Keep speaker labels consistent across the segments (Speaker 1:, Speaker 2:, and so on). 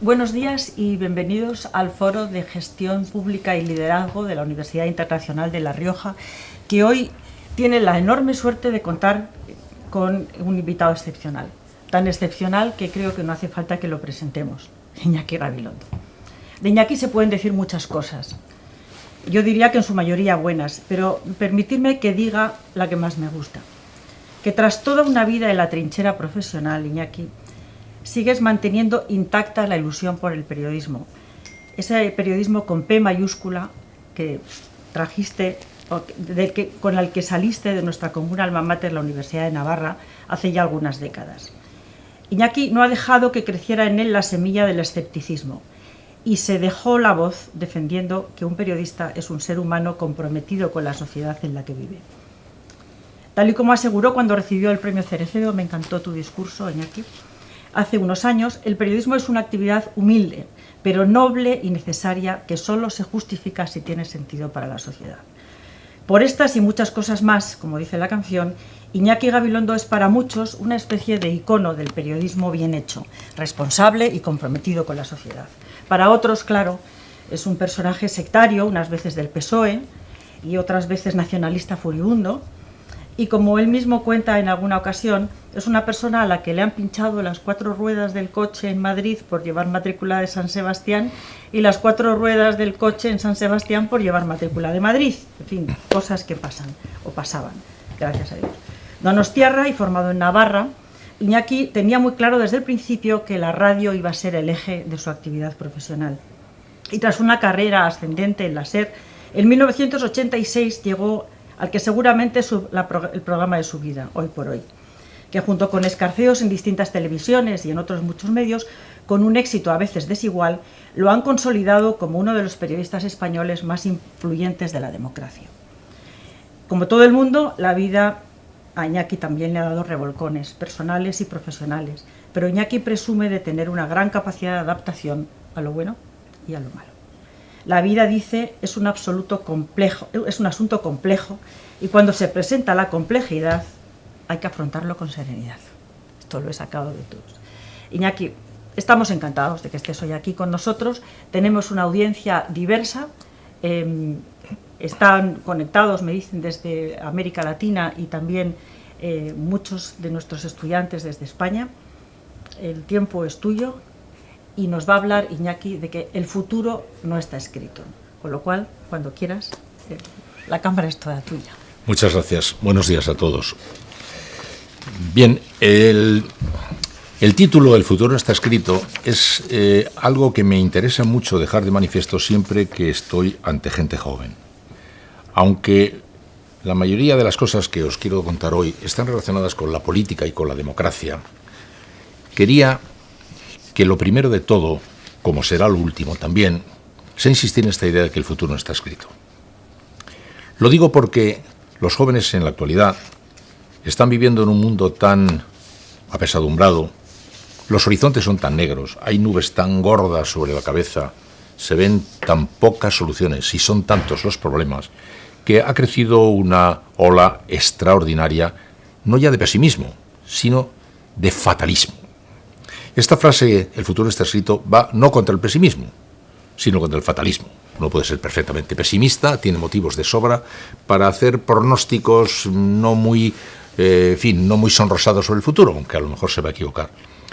Speaker 1: Buenos días y bienvenidos al Foro de Gestión Pública y Liderazgo de la Universidad Internacional de La Rioja, que hoy tiene la enorme suerte de contar con un invitado excepcional. Tan excepcional que creo que no hace falta que lo presentemos, Iñaki Gabilondo. De Iñaki se pueden decir muchas cosas. Yo diría que en su mayoría buenas, pero permitidme que diga la que más me gusta. Que tras toda una vida en la trinchera profesional, Iñaki, sigues manteniendo intacta la ilusión por el periodismo. Ese periodismo con P mayúscula que trajiste, con el que saliste de nuestra común alma mater, la Universidad de Navarra, hace ya algunas décadas. Iñaki no ha dejado que creciera en él la semilla del escepticismo y se dejó la voz defendiendo que un periodista es un ser humano comprometido con la sociedad en la que vive. Tal y como aseguró cuando recibió el premio Cerecedo, me encantó tu discurso, Iñaki, hace unos años, el periodismo es una actividad humilde, pero noble y necesaria, que solo se justifica si tiene sentido para la sociedad. Por estas y muchas cosas más, como dice la canción, Iñaki Gabilondo es para muchos una especie de icono del periodismo bien hecho, responsable y comprometido con la sociedad. Para otros, claro, es un personaje sectario, unas veces del PSOE y otras veces nacionalista furibundo, y como él mismo cuenta en alguna ocasión, es una persona a la que le han pinchado las 4 ruedas del coche en Madrid por llevar matrícula de San Sebastián y las 4 ruedas del coche en San Sebastián por llevar matrícula de Madrid. En fin, cosas que pasan o pasaban, gracias a Dios. Donostiarra y formado en Navarra, Iñaki tenía muy claro desde el principio que la radio iba a ser el eje de su actividad profesional. Y tras una carrera ascendente en la SER, en 1986 llegó al que seguramente es el programa de su vida, Hoy por Hoy, que junto con escarceos en distintas televisiones y en otros muchos medios, con un éxito a veces desigual, lo han consolidado como uno de los periodistas españoles más influyentes de la democracia. Como todo el mundo, la vida a Iñaki también le ha dado revolcones personales y profesionales, pero Iñaki presume de tener una gran capacidad de adaptación a lo bueno y a lo malo. La vida, dice, es un asunto complejo y cuando se presenta la complejidad hay que afrontarlo con serenidad. Esto lo he sacado de todos. Iñaki, estamos encantados de que estés hoy aquí con nosotros. Tenemos una audiencia diversa. Están conectados, me dicen, desde América Latina y también muchos de nuestros estudiantes desde España. El tiempo es tuyo. Y nos va a hablar Iñaki de que el futuro no está escrito. Con lo cual, cuando quieras, la cámara es toda tuya.
Speaker 2: Muchas gracias. Buenos días a todos. Bien, el título El futuro no está escrito es algo que me interesa mucho dejar de manifiesto siempre que estoy ante gente joven. Aunque la mayoría de las cosas que os quiero contar hoy están relacionadas con la política y con la democracia, quería que lo primero de todo, como será lo último también, sea insistir en esta idea de que el futuro no está escrito. Lo digo porque los jóvenes en la actualidad están viviendo en un mundo tan apesadumbrado, los horizontes son tan negros, hay nubes tan gordas sobre la cabeza, se ven tan pocas soluciones y son tantos los problemas, que ha crecido una ola extraordinaria, no ya de pesimismo, sino de fatalismo. Esta frase, el futuro está escrito, va no contra el pesimismo, sino contra el fatalismo. Uno puede ser perfectamente pesimista, tiene motivos de sobra para hacer pronósticos no muy sonrosados sobre el futuro, aunque a lo mejor se va a equivocar.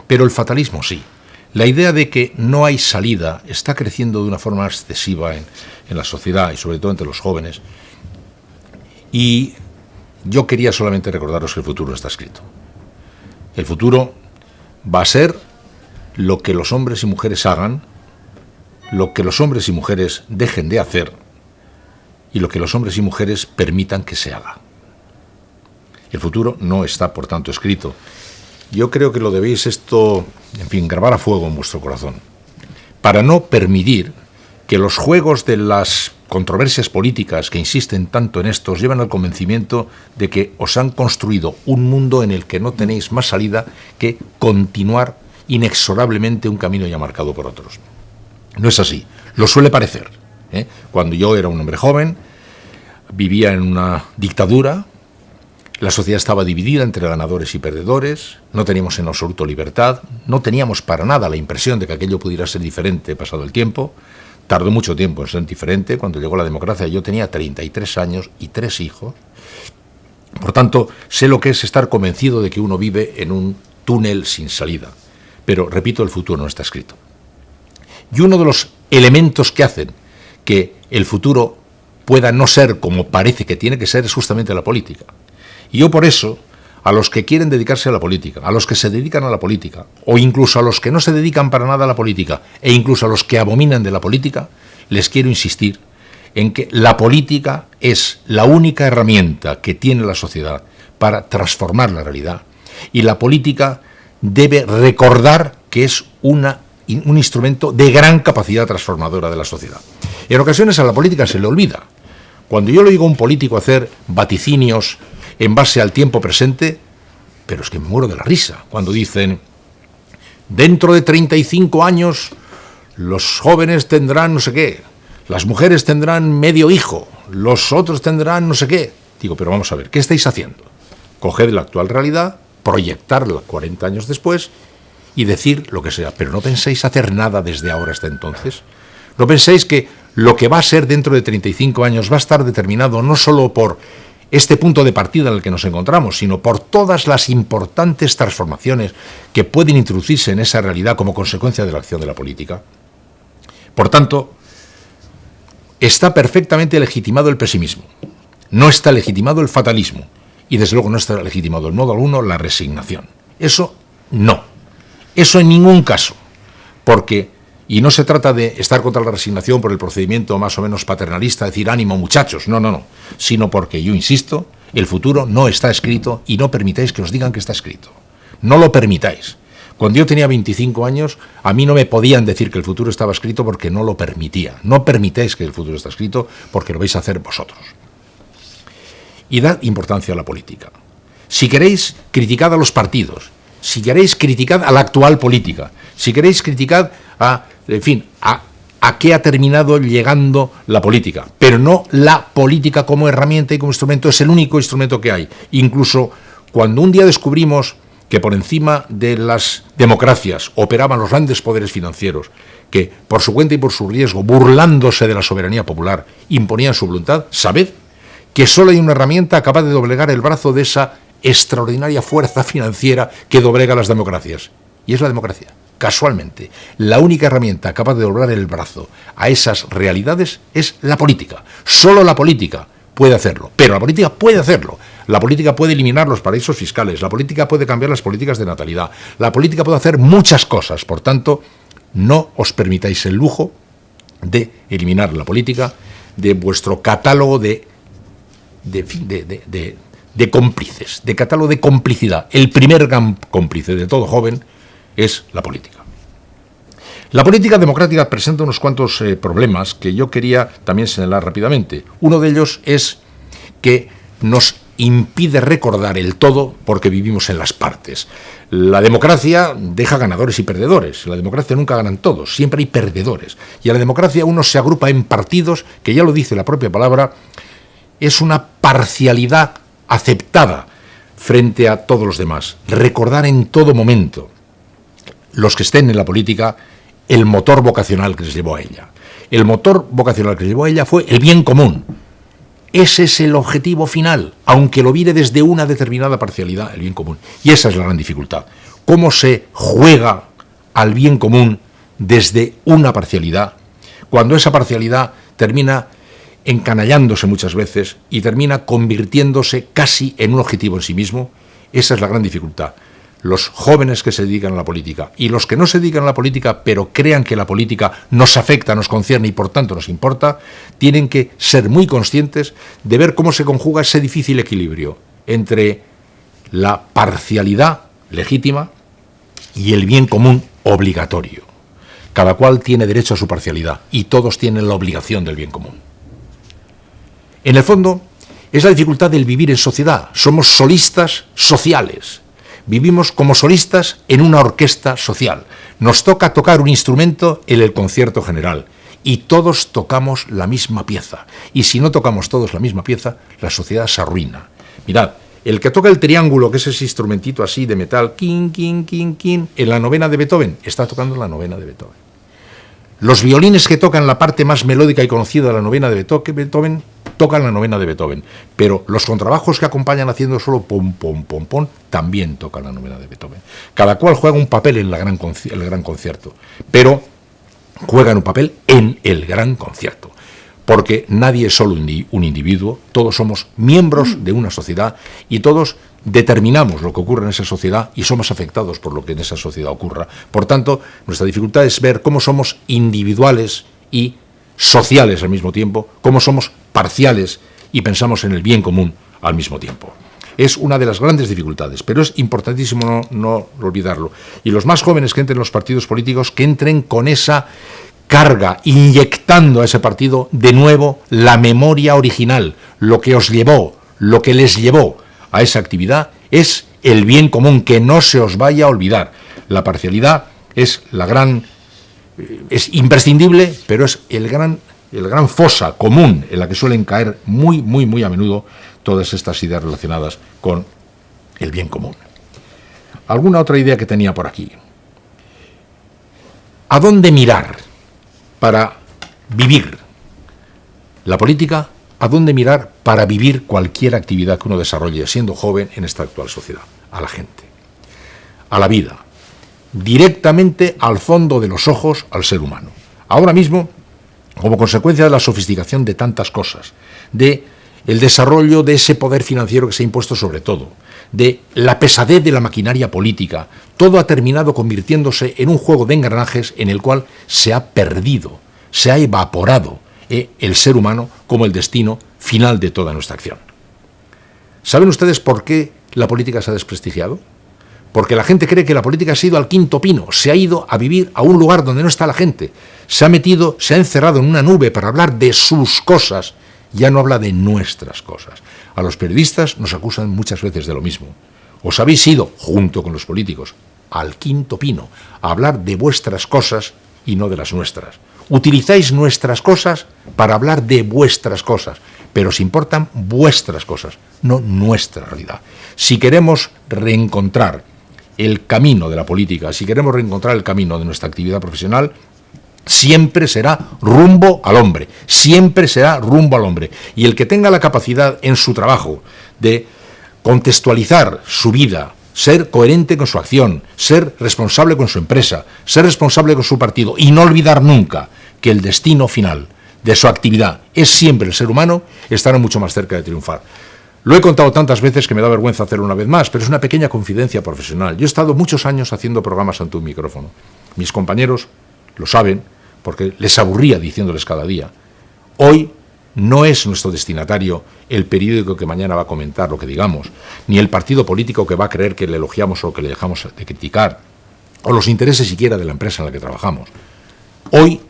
Speaker 2: Pero el fatalismo sí. La idea de que no hay salida está creciendo de una forma excesiva en la sociedad y sobre todo entre los jóvenes. Y yo quería solamente recordaros que el futuro no está escrito. El futuro va a ser lo que los hombres y mujeres hagan, lo que los hombres y mujeres dejen de hacer y lo que los hombres y mujeres permitan que se haga. El futuro no está, por tanto, escrito. Yo creo que lo debéis grabar a fuego en vuestro corazón, para no permitir que los juegos de las controversias políticas que insisten tanto en esto os llevan al convencimiento de que os han construido un mundo en el que no tenéis más salida que continuar inexorablemente un camino ya marcado por otros. No es así, lo suele parecer. Cuando yo era un hombre joven, vivía en una dictadura, La sociedad estaba dividida entre ganadores y perdedores, no teníamos en absoluto libertad, no teníamos para nada la impresión de que aquello pudiera ser diferente pasado el tiempo. Tardó mucho tiempo en ser diferente. Cuando llegó la democracia yo tenía 33 años y 3 hijos. Por tanto, sé lo que es estar convencido de que uno vive en un túnel sin salida. Pero, repito, el futuro no está escrito. Y uno de los elementos que hacen que el futuro pueda no ser como parece que tiene que ser es justamente la política. Y yo por eso, a los que quieren dedicarse a la política, a los que se dedican a la política, o incluso a los que no se dedican para nada a la política, e incluso a los que abominan de la política, les quiero insistir en que la política es la única herramienta que tiene la sociedad para transformar la realidad, y la política debe recordar que es un instrumento de gran capacidad transformadora de la sociedad. En ocasiones a la política se le olvida. Cuando yo le oigo a un político hacer vaticinios en base al tiempo presente, pero es que me muero de la risa cuando dicen: dentro de 35 años los jóvenes tendrán no sé qué, las mujeres tendrán medio hijo, los otros tendrán no sé qué. Digo, pero vamos a ver, ¿qué estáis haciendo? Coged la actual realidad, proyectarla 40 años después y decir lo que sea, pero no penséis hacer nada desde ahora hasta entonces. No penséis que lo que va a ser dentro de 35 años va a estar determinado no solo por este punto de partida en el que nos encontramos, sino por todas las importantes transformaciones que pueden introducirse en esa realidad como consecuencia de la acción de la política. Por tanto, está perfectamente legitimado el pesimismo, no está legitimado el fatalismo y desde luego no está legitimado en modo alguno la resignación. Eso no, eso en ningún caso, porque... Y no se trata de estar contra la resignación por el procedimiento más o menos paternalista, decir ánimo muchachos, no, sino porque, yo insisto, el futuro no está escrito y no permitáis que os digan que está escrito. No lo permitáis. Cuando yo tenía 25 años, a mí no me podían decir que el futuro estaba escrito porque no lo permitía. No permitáis que el futuro está escrito porque lo vais a hacer vosotros. Y dad importancia a la política. Si queréis, criticad a los partidos. Si queréis, criticad a la actual política. Si queréis, criticad a qué ha terminado llegando la política, pero no la política como herramienta y como instrumento. Es el único instrumento que hay. Incluso cuando un día descubrimos que por encima de las democracias operaban los grandes poderes financieros, que por su cuenta y por su riesgo, burlándose de la soberanía popular, imponían su voluntad, sabed que solo hay una herramienta capaz de doblegar el brazo de esa extraordinaria fuerza financiera que doblega las democracias, y es la democracia. Casualmente, la única herramienta capaz de doblar el brazo a esas realidades es la política. Solo la política puede hacerlo, pero la política puede hacerlo. La política puede eliminar los paraísos fiscales, la política puede cambiar las políticas de natalidad, la política puede hacer muchas cosas. Por tanto, no os permitáis el lujo de eliminar la política de vuestro catálogo de cómplices, de catálogo de complicidad. El primer gran cómplice de todo joven es la política. La política democrática presenta unos cuantos problemas que yo quería también señalar rápidamente. Uno de ellos es que nos impide recordar el todo porque vivimos en las partes. La democracia deja ganadores y perdedores. En la democracia nunca ganan todos, siempre hay perdedores. Y en la democracia uno se agrupa en partidos, que ya lo dice la propia palabra, es una parcialidad aceptada frente a todos los demás. Recordar en todo momento, los que estén en la política, el motor vocacional que les llevó a ella. El motor vocacional que les llevó a ella fue el bien común. Ese es el objetivo final, aunque lo mire desde una determinada parcialidad, el bien común. Y esa es la gran dificultad. ¿Cómo se juega al bien común desde una parcialidad, cuando esa parcialidad termina encanallándose muchas veces y termina convirtiéndose casi en un objetivo en sí mismo? Esa es la gran dificultad. Los jóvenes que se dedican a la política y los que no se dedican a la política pero crean que la política nos afecta, nos concierne y por tanto nos importa, tienen que ser muy conscientes de ver cómo se conjuga ese difícil equilibrio entre la parcialidad legítima y el bien común obligatorio. Cada cual tiene derecho a su parcialidad y todos tienen la obligación del bien común. En el fondo, es la dificultad del vivir en sociedad. Somos solistas sociales. Vivimos como solistas en una orquesta social. Nos toca tocar un instrumento en el concierto general y todos tocamos la misma pieza. Y si no tocamos todos la misma pieza, la sociedad se arruina. Mirad, El que toca el triángulo, que es ese instrumentito así de metal, kin, kin, kin, kin, en la novena de Beethoven, está tocando la novena de Beethoven. Los violines que tocan la parte más melódica y conocida de la novena de Beethoven tocan la novena de Beethoven, pero los contrabajos que acompañan haciendo solo pom, pom, pom, pom, también tocan la novena de Beethoven. Cada cual juega un papel en el gran concierto, pero juegan un papel en el gran concierto, porque nadie es solo un individuo, todos somos miembros de una sociedad y todos determinamos lo que ocurre en esa sociedad y somos afectados por lo que en esa sociedad ocurra. Por tanto, nuestra dificultad es ver cómo somos individuales y sociales al mismo tiempo, cómo somos parciales y pensamos en el bien común al mismo tiempo. Es una de las grandes dificultades, pero es importantísimo no olvidarlo. Y los más jóvenes que entren en los partidos políticos, que entren con esa carga, inyectando a ese partido de nuevo la memoria original, lo que les llevó a esa actividad es el bien común, que no se os vaya a olvidar. La parcialidad es es imprescindible, pero es el gran fosa común en la que suelen caer muy, muy, muy a menudo todas estas ideas relacionadas con el bien común. ¿Alguna otra idea que tenía por aquí? ¿A dónde mirar para vivir la política? ¿A dónde mirar para vivir cualquier actividad que uno desarrolle siendo joven en esta actual sociedad? A la gente, a la vida, directamente al fondo de los ojos al ser humano. Ahora mismo, como consecuencia de la sofisticación de tantas cosas, de el desarrollo de ese poder financiero que se ha impuesto sobre todo, de la pesadez de la maquinaria política, todo ha terminado convirtiéndose en un juego de engranajes en el cual se ha perdido, se ha evaporado el ser humano como el destino final de toda nuestra acción. ¿Saben ustedes por qué la política se ha desprestigiado? Porque la gente cree que la política se ha ido al quinto pino, se ha ido a vivir a un lugar donde no está la gente, se ha encerrado en una nube para hablar de sus cosas, ya no habla de nuestras cosas. A los periodistas nos acusan muchas veces de lo mismo. Os habéis ido, junto con los políticos, al quinto pino, a hablar de vuestras cosas y no de las nuestras. Utilizáis nuestras cosas para hablar de vuestras cosas, pero os importan vuestras cosas, no nuestra realidad. Si queremos reencontrar el camino de la política, si queremos reencontrar el camino de nuestra actividad profesional, siempre será rumbo al hombre, siempre será rumbo al hombre. Y el que tenga la capacidad en su trabajo de contextualizar su vida, ser coherente con su acción, ser responsable con su empresa, ser responsable con su partido y no olvidar nunca que el destino final de su actividad es siempre el ser humano, estará mucho más cerca de triunfar. Lo he contado tantas veces que me da vergüenza hacerlo una vez más, pero es una pequeña confidencia profesional. Yo he estado muchos años haciendo programas ante un micrófono. Mis compañeros lo saben, porque les aburría diciéndoles cada día. Hoy no es nuestro destinatario el periódico que mañana va a comentar lo que digamos, ni el partido político que va a creer que le elogiamos o que le dejamos de criticar, o los intereses siquiera de la empresa en la que trabajamos. Hoy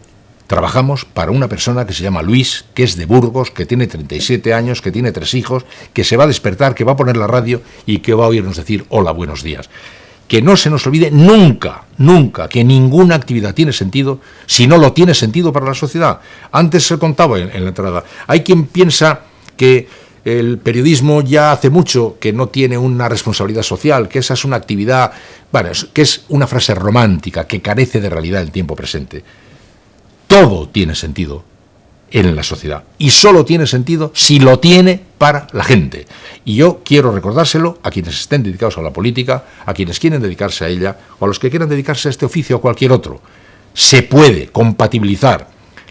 Speaker 2: trabajamos para una persona que se llama Luis, que es de Burgos, que tiene 37 años, que tiene 3 hijos, que se va a despertar, que va a poner la radio y que va a oírnos decir hola, buenos días. Que no se nos olvide nunca, nunca, que ninguna actividad tiene sentido si no lo tiene sentido para la sociedad. Antes se contaba en la entrada, hay quien piensa que el periodismo ya hace mucho que no tiene una responsabilidad social, que esa es una actividad, bueno, que es una frase romántica, que carece de realidad del tiempo presente. Todo tiene sentido en la sociedad y solo tiene sentido si lo tiene para la gente. Y yo quiero recordárselo a quienes estén dedicados a la política, a quienes quieren dedicarse a ella o a los que quieran dedicarse a este oficio o cualquier otro. Se puede compatibilizar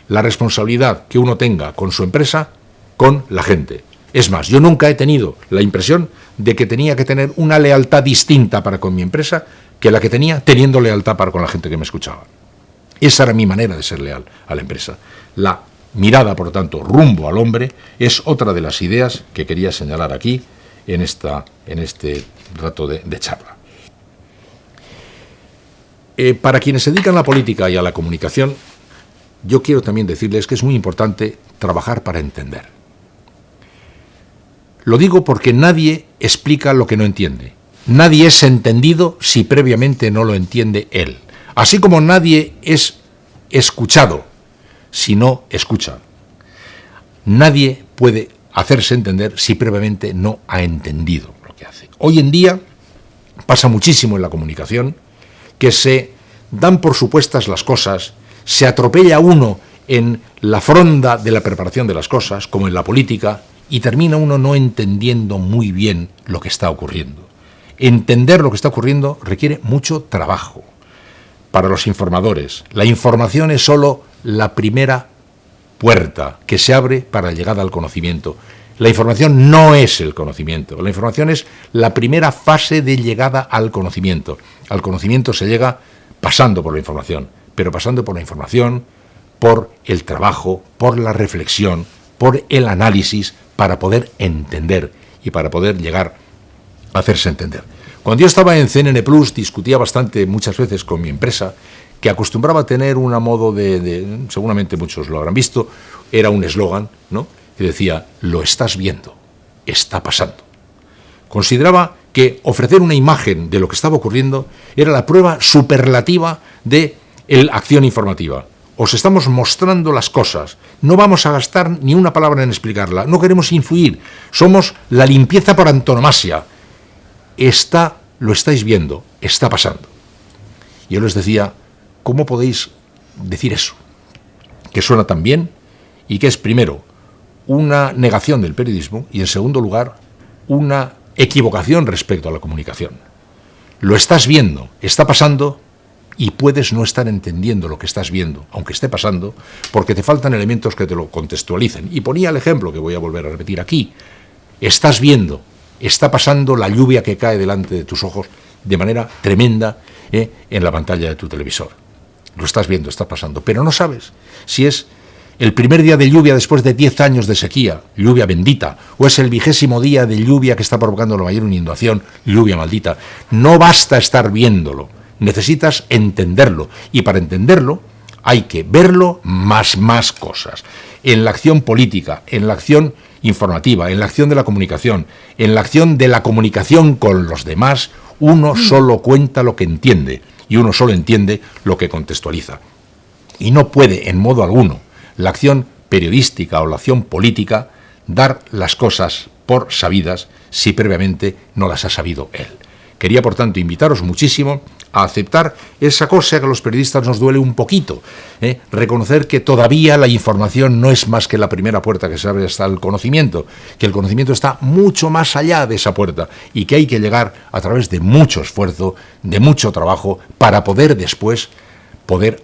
Speaker 2: la responsabilidad que uno tenga con su empresa con la gente. Es más, yo nunca he tenido la impresión de que tenía que tener una lealtad distinta para con mi empresa que la que tenía teniendo lealtad para con la gente que me escuchaba. Esa era mi manera de ser leal a la empresa. La mirada, por lo tanto, rumbo al hombre es otra de las ideas que quería señalar aquí en este rato de charla. Para quienes se dedican a la política y a la comunicación, yo quiero también decirles que es muy importante trabajar para entender. Lo digo porque nadie explica lo que no entiende. Nadie es entendido si previamente no lo entiende él. Así como nadie es escuchado si no escucha. Nadie puede hacerse entender si previamente no ha entendido lo que hace. Hoy en día pasa muchísimo en la comunicación que se dan por supuestas las cosas, se atropella uno en la fronda de la preparación de las cosas, como en la política, y termina uno no entendiendo muy bien lo que está ocurriendo. Entender lo que está ocurriendo requiere mucho trabajo. Para los informadores, la información es solo la primera puerta que se abre para la llegada al conocimiento. La información no es el conocimiento, la información es la primera fase de llegada al conocimiento. Al conocimiento se llega pasando por la información, pero pasando por la información, por el trabajo, por la reflexión, por el análisis, para poder entender y para poder llegar a hacerse entender. Cuando yo estaba en CNN Plus, discutía bastante muchas veces con mi empresa, que acostumbraba a tener un modo seguramente muchos lo habrán visto, era un eslogan, ¿no?, que decía: lo estás viendo, está pasando. Consideraba que ofrecer una imagen de lo que estaba ocurriendo era la prueba superlativa de la acción informativa. Os estamos mostrando las cosas, no vamos a gastar ni una palabra en explicarla, no queremos influir, somos la limpieza por antonomasia. Lo estáis viendo, está pasando. Y yo les decía: ¿cómo podéis decir eso? Que suena tan bien y que es, primero, una negación del periodismo y, en segundo lugar, una equivocación respecto a la comunicación. Lo estás viendo, está pasando, y puedes no estar entendiendo lo que estás viendo, aunque esté pasando, porque te faltan elementos que te lo contextualicen. Y ponía el ejemplo que voy a volver a repetir aquí. Estás viendo, está pasando la lluvia que cae delante de tus ojos de manera tremenda en la pantalla de tu televisor. Lo estás viendo, está pasando, pero no sabes si es el primer día de lluvia después de 10 años de sequía, lluvia bendita, o es el 20º día de lluvia que está provocando la mayor inundación, lluvia maldita. No basta estar viéndolo, necesitas entenderlo, y para entenderlo hay que verlo más cosas. En la acción política, en la acción informativa, en la acción de la comunicación, en la acción de la comunicación con los demás, uno solo cuenta lo que entiende, y uno solo entiende lo que contextualiza. Y no puede, en modo alguno, la acción periodística o la acción política dar las cosas por sabidas si previamente no las ha sabido él. Quería, por tanto, invitaros muchísimo a aceptar esa cosa que a los periodistas nos duele un poquito, reconocer que todavía la información no es más que la primera puerta que se abre hasta el conocimiento, que el conocimiento está mucho más allá de esa puerta y que hay que llegar a través de mucho esfuerzo, de mucho trabajo, para poder después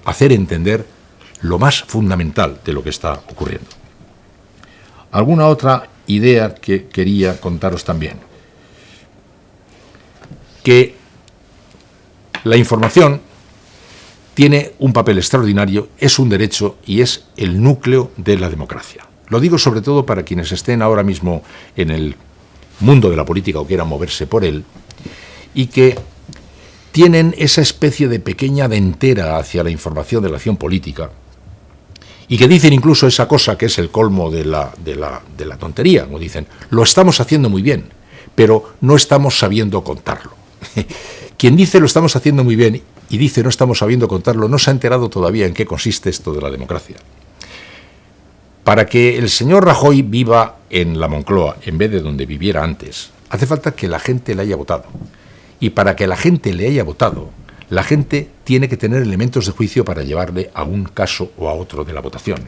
Speaker 2: hacer entender lo más fundamental de lo que está ocurriendo. Alguna otra idea que quería contaros también, que la información tiene un papel extraordinario, es un derecho y es el núcleo de la democracia. Lo digo sobre todo para quienes estén ahora mismo en el mundo de la política o quieran moverse por él, y que tienen esa especie de pequeña dentera hacia la información de la acción política, y que dicen incluso esa cosa que es el colmo de la tontería, como dicen: lo estamos haciendo muy bien, pero no estamos sabiendo contarlo. Quien dice lo estamos haciendo muy bien y dice no estamos sabiendo contarlo, no se ha enterado todavía en qué consiste esto de la democracia. Para que el señor Rajoy viva en la Moncloa en vez de donde viviera antes, hace falta que la gente le haya votado. Y para que la gente le haya votado, la gente tiene que tener elementos de juicio para llevarle a un caso o a otro de la votación.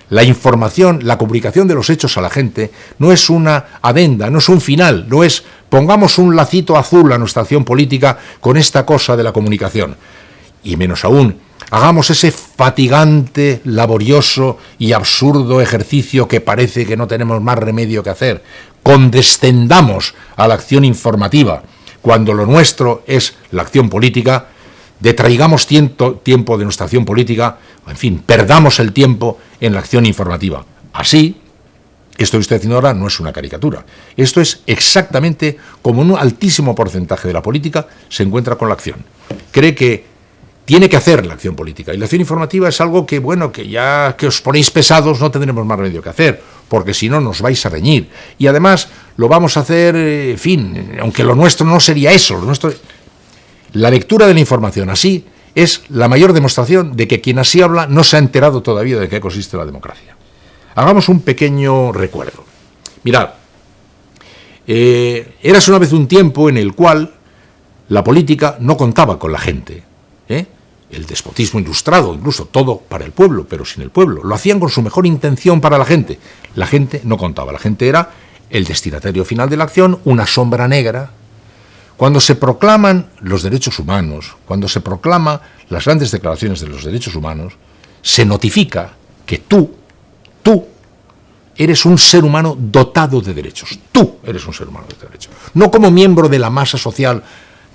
Speaker 2: La información, la comunicación de los hechos a la gente no es una adenda, no es un final, no es pongamos un lacito azul a nuestra acción política con esta cosa de la comunicación. Y menos aún, hagamos ese fatigante, laborioso y absurdo ejercicio que parece que no tenemos más remedio que hacer. Condescendamos a la acción informativa cuando lo nuestro es la acción política, detraigamos tiempo de nuestra acción política, en fin, perdamos el tiempo en la acción informativa. Así, esto que estoy haciendo ahora no es una caricatura. Esto es exactamente como un altísimo porcentaje de la política se encuentra con la acción. Cree que tiene que hacer la acción política. Y la acción informativa es algo que, bueno, que ya que os ponéis pesados no tendremos más remedio que hacer, porque si no nos vais a reñir. Y además lo vamos a hacer, en fin, aunque lo nuestro no sería eso, lo nuestro... La lectura de la información así es la mayor demostración de que quien así habla no se ha enterado todavía de qué consiste la democracia. Hagamos un pequeño recuerdo. Mirad, Érase una vez un tiempo en el cual la política no contaba con la gente, el despotismo ilustrado, incluso todo para el pueblo, pero sin el pueblo. Lo hacían con su mejor intención para la gente. La gente no contaba, la gente era el destinatario final de la acción, una sombra negra. Cuando se proclaman los derechos humanos, cuando se proclaman las grandes declaraciones de los derechos humanos, se notifica que tú eres un ser humano dotado de derechos. Tú eres un ser humano de derechos. No como miembro de la masa social,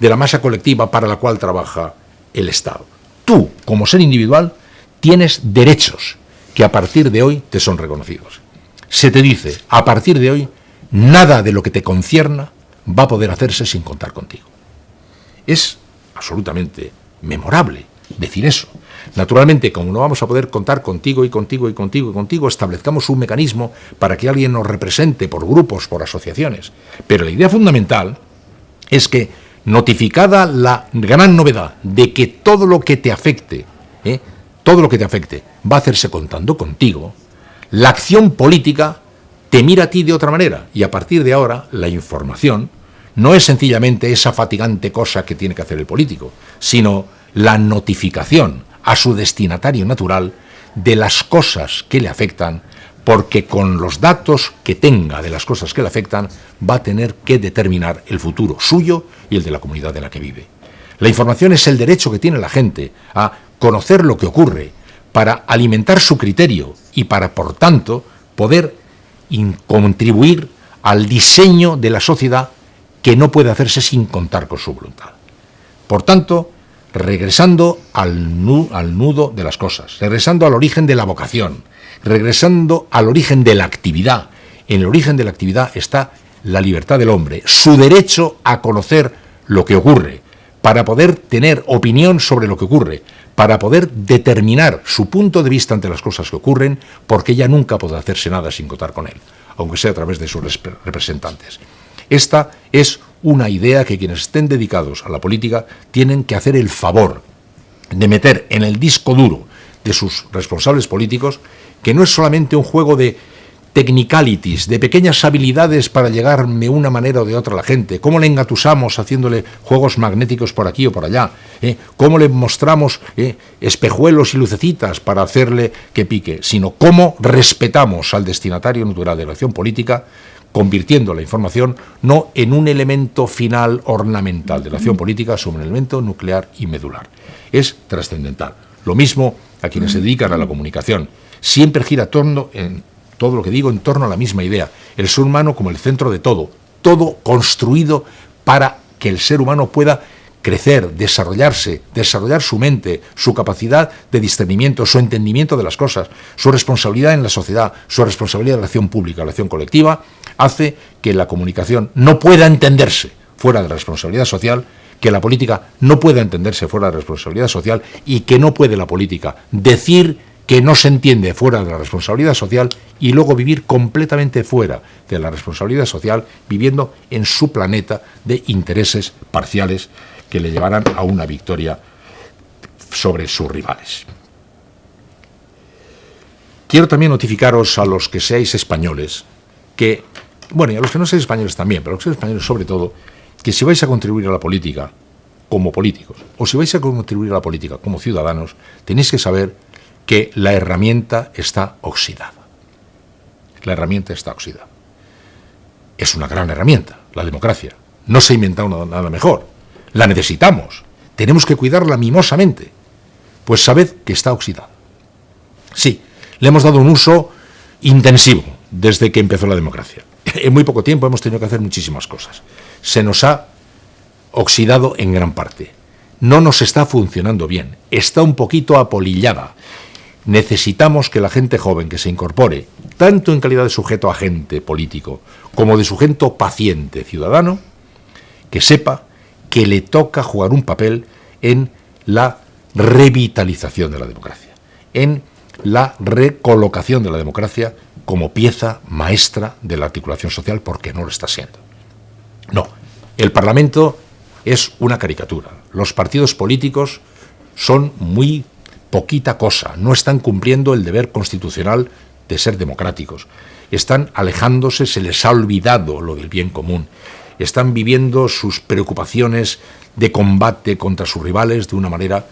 Speaker 2: de la masa colectiva para la cual trabaja el Estado. Tú, como ser individual, tienes derechos que a partir de hoy te son reconocidos. Se te dice, a partir de hoy, nada de lo que te concierna va a poder hacerse sin contar contigo. Es absolutamente memorable decir eso. Naturalmente, como no vamos a poder contar contigo y contigo y contigo y contigo, establezcamos un mecanismo para que alguien nos represente por grupos, por asociaciones. Pero la idea fundamental es que, notificada la gran novedad de que todo lo que te afecte va a hacerse contando contigo, la acción política te mira a ti de otra manera, y a partir de ahora la información no es sencillamente esa fatigante cosa que tiene que hacer el político, sino la notificación a su destinatario natural de las cosas que le afectan, porque con los datos que tenga de las cosas que le afectan va a tener que determinar el futuro suyo y el de la comunidad en la que vive. La información es el derecho que tiene la gente a conocer lo que ocurre para alimentar su criterio y para, por tanto, poder contribuir al diseño de la sociedad que no puede hacerse sin contar con su voluntad. Por tanto, regresando al nudo de las cosas, regresando al origen de la vocación, regresando al origen de la actividad. En el origen de la actividad está la libertad del hombre, su derecho a conocer lo que ocurre, para poder tener opinión sobre lo que ocurre, para poder determinar su punto de vista ante las cosas que ocurren, porque ella nunca podrá hacerse nada sin contar con él, aunque sea a través de sus representantes. Esta es una idea que quienes estén dedicados a la política tienen que hacer el favor de meter en el disco duro de sus responsables políticos, que no es solamente un juego de technicalities, de pequeñas habilidades para llegar de una manera o de otra a la gente, cómo le engatusamos haciéndole juegos magnéticos por aquí o por allá, cómo le mostramos espejuelos y lucecitas para hacerle que pique, sino cómo respetamos al destinatario natural de la acción política, convirtiendo la información no en un elemento final ornamental de la acción política, sino en un elemento nuclear y medular. Es trascendental. Lo mismo a quienes se dedican a la comunicación. Siempre gira en todo lo que digo en torno a la misma idea. El ser humano como el centro de todo construido para que el ser humano pueda crecer, desarrollarse, desarrollar su mente, su capacidad de discernimiento, su entendimiento de las cosas, su responsabilidad en la sociedad, su responsabilidad en la acción pública, la acción colectiva, hace que la comunicación no pueda entenderse fuera de la responsabilidad social, que la política no pueda entenderse fuera de la responsabilidad social y que no puede la política decir que no se entiende fuera de la responsabilidad social y luego vivir completamente fuera de la responsabilidad social, viviendo en su planeta de intereses parciales que le llevarán a una victoria sobre sus rivales. Quiero también notificaros a los que seáis españoles, que, bueno, y a los que no seáis españoles también, pero a los que seáis españoles sobre todo, que si vais a contribuir a la política como políticos, o si vais a contribuir a la política como ciudadanos, tenéis que saber que la herramienta está oxidada. La herramienta está oxidada. Es una gran herramienta, la democracia. No se ha inventado nada mejor. La necesitamos. Tenemos que cuidarla mimosamente. Pues sabed que está oxidada. Sí, le hemos dado un uso intensivo desde que empezó la democracia. En muy poco tiempo hemos tenido que hacer muchísimas cosas. Se nos ha oxidado en gran parte. No nos está funcionando bien. Está un poquito apolillada. Necesitamos que la gente joven que se incorpore, tanto en calidad de sujeto agente político como de sujeto paciente ciudadano, que sepa que le toca jugar un papel en la revitalización de la democracia, en la recolocación de la democracia como pieza maestra de la articulación social, porque no lo está siendo. No, el Parlamento es una caricatura. Los partidos políticos son muy poquita cosa, no están cumpliendo el deber constitucional de ser democráticos. Están alejándose, se les ha olvidado lo del bien común. Están viviendo sus preocupaciones de combate contra sus rivales de una manera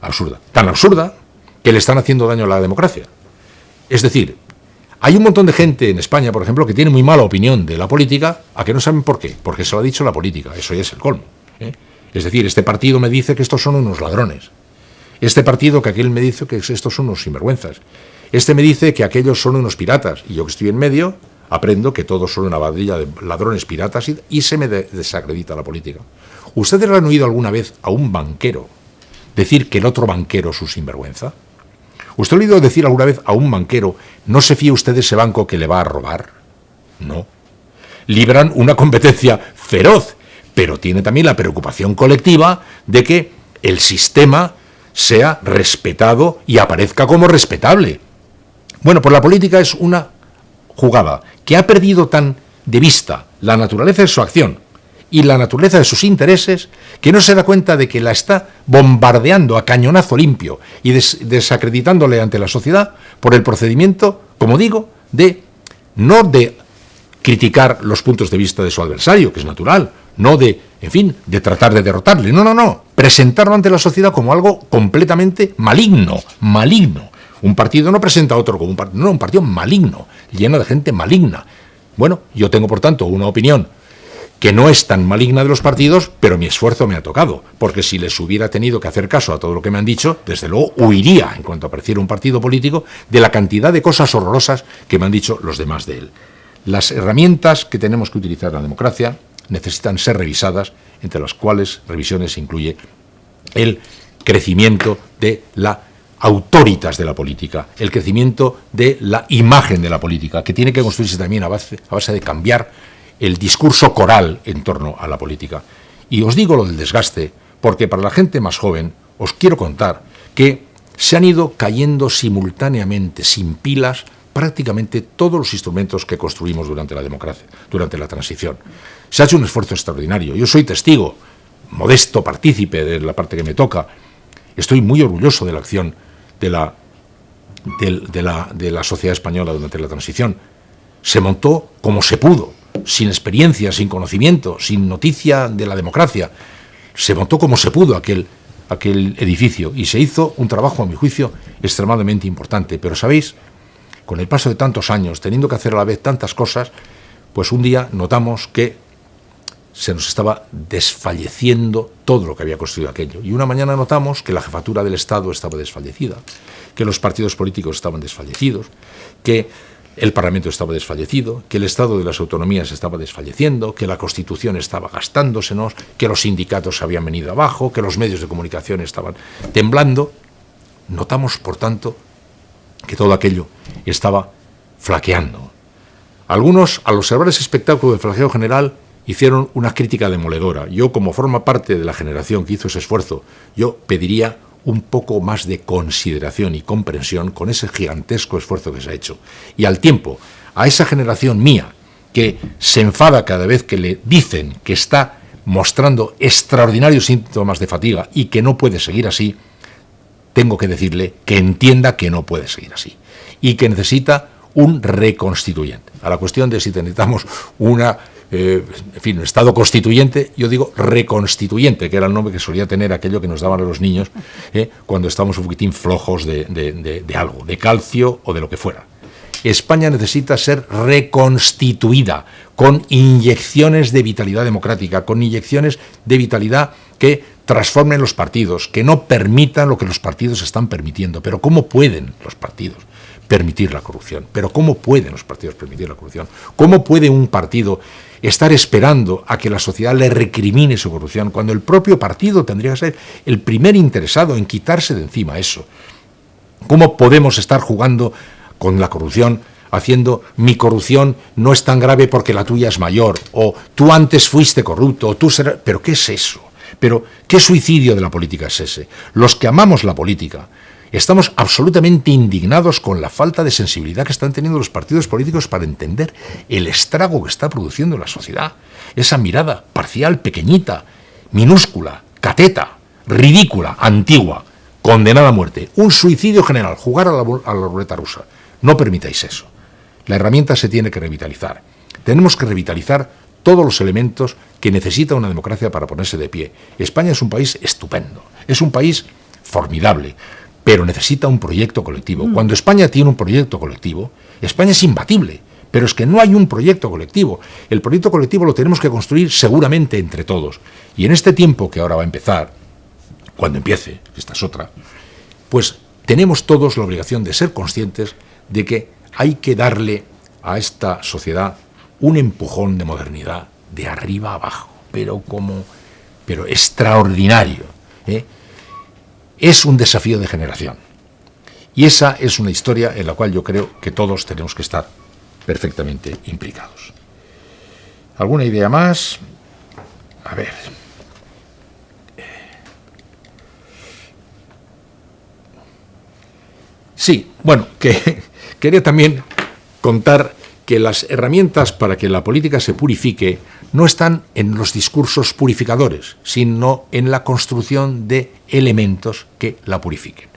Speaker 2: absurda. Tan absurda que le están haciendo daño a la democracia. Es decir, hay un montón de gente en España, por ejemplo, que tiene muy mala opinión de la política, a que no saben por qué, porque se lo ha dicho la política, eso ya es el colmo. Es decir, este partido me dice que estos son unos ladrones, este partido que aquel me dice que estos son unos sinvergüenzas, este me dice que aquellos son unos piratas, y yo que estoy en medio, aprendo que todos son una bandilla de ladrones piratas y se me desacredita la política. ¿Ustedes le han oído alguna vez a un banquero decir que el otro banquero es un sinvergüenza? ¿Usted ha oído decir alguna vez a un banquero, no se fíe usted de ese banco que le va a robar? No. Libran una competencia feroz, pero tiene también la preocupación colectiva de que el sistema sea respetado y aparezca como respetable. Bueno, pues la política es una jugada que ha perdido tan de vista la naturaleza de su acción y la naturaleza de sus intereses, que no se da cuenta de que la está bombardeando a cañonazo limpio y desacreditándole ante la sociedad por el procedimiento, como digo, no de criticar los puntos de vista de su adversario, que es natural, no de, en fin, de tratar de derrotarle, no, presentarlo ante la sociedad como algo completamente maligno. Un partido no presenta a otro como un partido, no, un partido maligno, lleno de gente maligna. Bueno, yo tengo, por tanto, una opinión que no es tan maligna de los partidos, pero mi esfuerzo me ha tocado, porque si les hubiera tenido que hacer caso a todo lo que me han dicho, desde luego huiría, en cuanto apareciera un partido político, de la cantidad de cosas horrorosas que me han dicho los demás de él. Las herramientas que tenemos que utilizar en la democracia necesitan ser revisadas, entre las cuales revisiones incluye el crecimiento de la autoritas de la política, el crecimiento de la imagen de la política, que tiene que construirse también a base de cambiar el discurso coral en torno a la política. Y os digo lo del desgaste, porque para la gente más joven os quiero contar que se han ido cayendo simultáneamente, sin pilas, prácticamente todos los instrumentos que construimos durante la democracia, durante la transición. Se ha hecho un esfuerzo extraordinario. Yo soy testigo, modesto partícipe de la parte que me toca. Estoy muy orgulloso de la acción de la sociedad española durante la transición. Se montó como se pudo, sin experiencia, sin conocimiento, sin noticia de la democracia. Se montó como se pudo aquel edificio y se hizo un trabajo, a mi juicio, extremadamente importante. Pero, ¿sabéis? Con el paso de tantos años, teniendo que hacer a la vez tantas cosas, pues un día notamos que se nos estaba desfalleciendo todo lo que había construido aquello. Y una mañana notamos que la jefatura del Estado estaba desfallecida, que los partidos políticos estaban desfallecidos, que el Parlamento estaba desfallecido, que el Estado de las autonomías estaba desfalleciendo, que la Constitución estaba gastándosenos, que los sindicatos habían venido abajo, que los medios de comunicación estaban temblando. Notamos, por tanto, que todo aquello estaba flaqueando. Algunos, al observar ese espectáculo de flaqueo general, hicieron una crítica demoledora. Yo, como forma parte de la generación que hizo ese esfuerzo, yo pediría un poco más de consideración y comprensión con ese gigantesco esfuerzo que se ha hecho. Y al tiempo, a esa generación mía, que se enfada cada vez que le dicen que está mostrando extraordinarios síntomas de fatiga y que no puede seguir así, tengo que decirle que entienda que no puede seguir así y que necesita un reconstituyente. A la cuestión de si necesitamos un Estado constituyente, yo digo reconstituyente, que era el nombre que solía tener aquello que nos daban a los niños cuando estábamos un poquitín flojos de algo, de calcio o de lo que fuera. España necesita ser reconstituida con inyecciones de vitalidad democrática, con inyecciones de vitalidad que transformen los partidos, que no permitan lo que los partidos están permitiendo. Pero ¿cómo pueden los partidos permitir la corrupción? ¿Pero cómo pueden los partidos permitir la corrupción? ¿Cómo puede un partido estar esperando a que la sociedad le recrimine su corrupción cuando el propio partido tendría que ser el primer interesado en quitarse de encima eso? ¿Cómo podemos estar jugando con la corrupción, haciendo mi corrupción no es tan grave porque la tuya es mayor, o tú antes fuiste corrupto, o tú serás... ¿Pero qué es eso? ¿Pero qué suicidio de la política es ese? Los que amamos la política estamos absolutamente indignados con la falta de sensibilidad que están teniendo los partidos políticos para entender el estrago que está produciendo en la sociedad. Esa mirada parcial, pequeñita, minúscula, cateta, ridícula, antigua, condenada a muerte. Un suicidio general, jugar a la ruleta rusa. No permitáis eso. La herramienta se tiene que revitalizar. Tenemos que revitalizar todos los elementos que necesita una democracia para ponerse de pie. España es un país estupendo, es un país formidable, pero necesita un proyecto colectivo. Cuando España tiene un proyecto colectivo, España es imbatible, pero es que no hay un proyecto colectivo. El proyecto colectivo lo tenemos que construir seguramente entre todos. Y en este tiempo que ahora va a empezar, cuando empiece, esta es otra, pues tenemos todos la obligación de ser conscientes de que hay que darle a esta sociedad un empujón de modernidad de arriba a abajo, pero extraordinario, ¿eh? Es un desafío de generación. Y esa es una historia en la cual yo creo que todos tenemos que estar perfectamente implicados. ¿Alguna idea más? A ver. Sí, bueno, que quería también contar que las herramientas para que la política se purifique no están en los discursos purificadores, sino en la construcción de elementos que la purifiquen.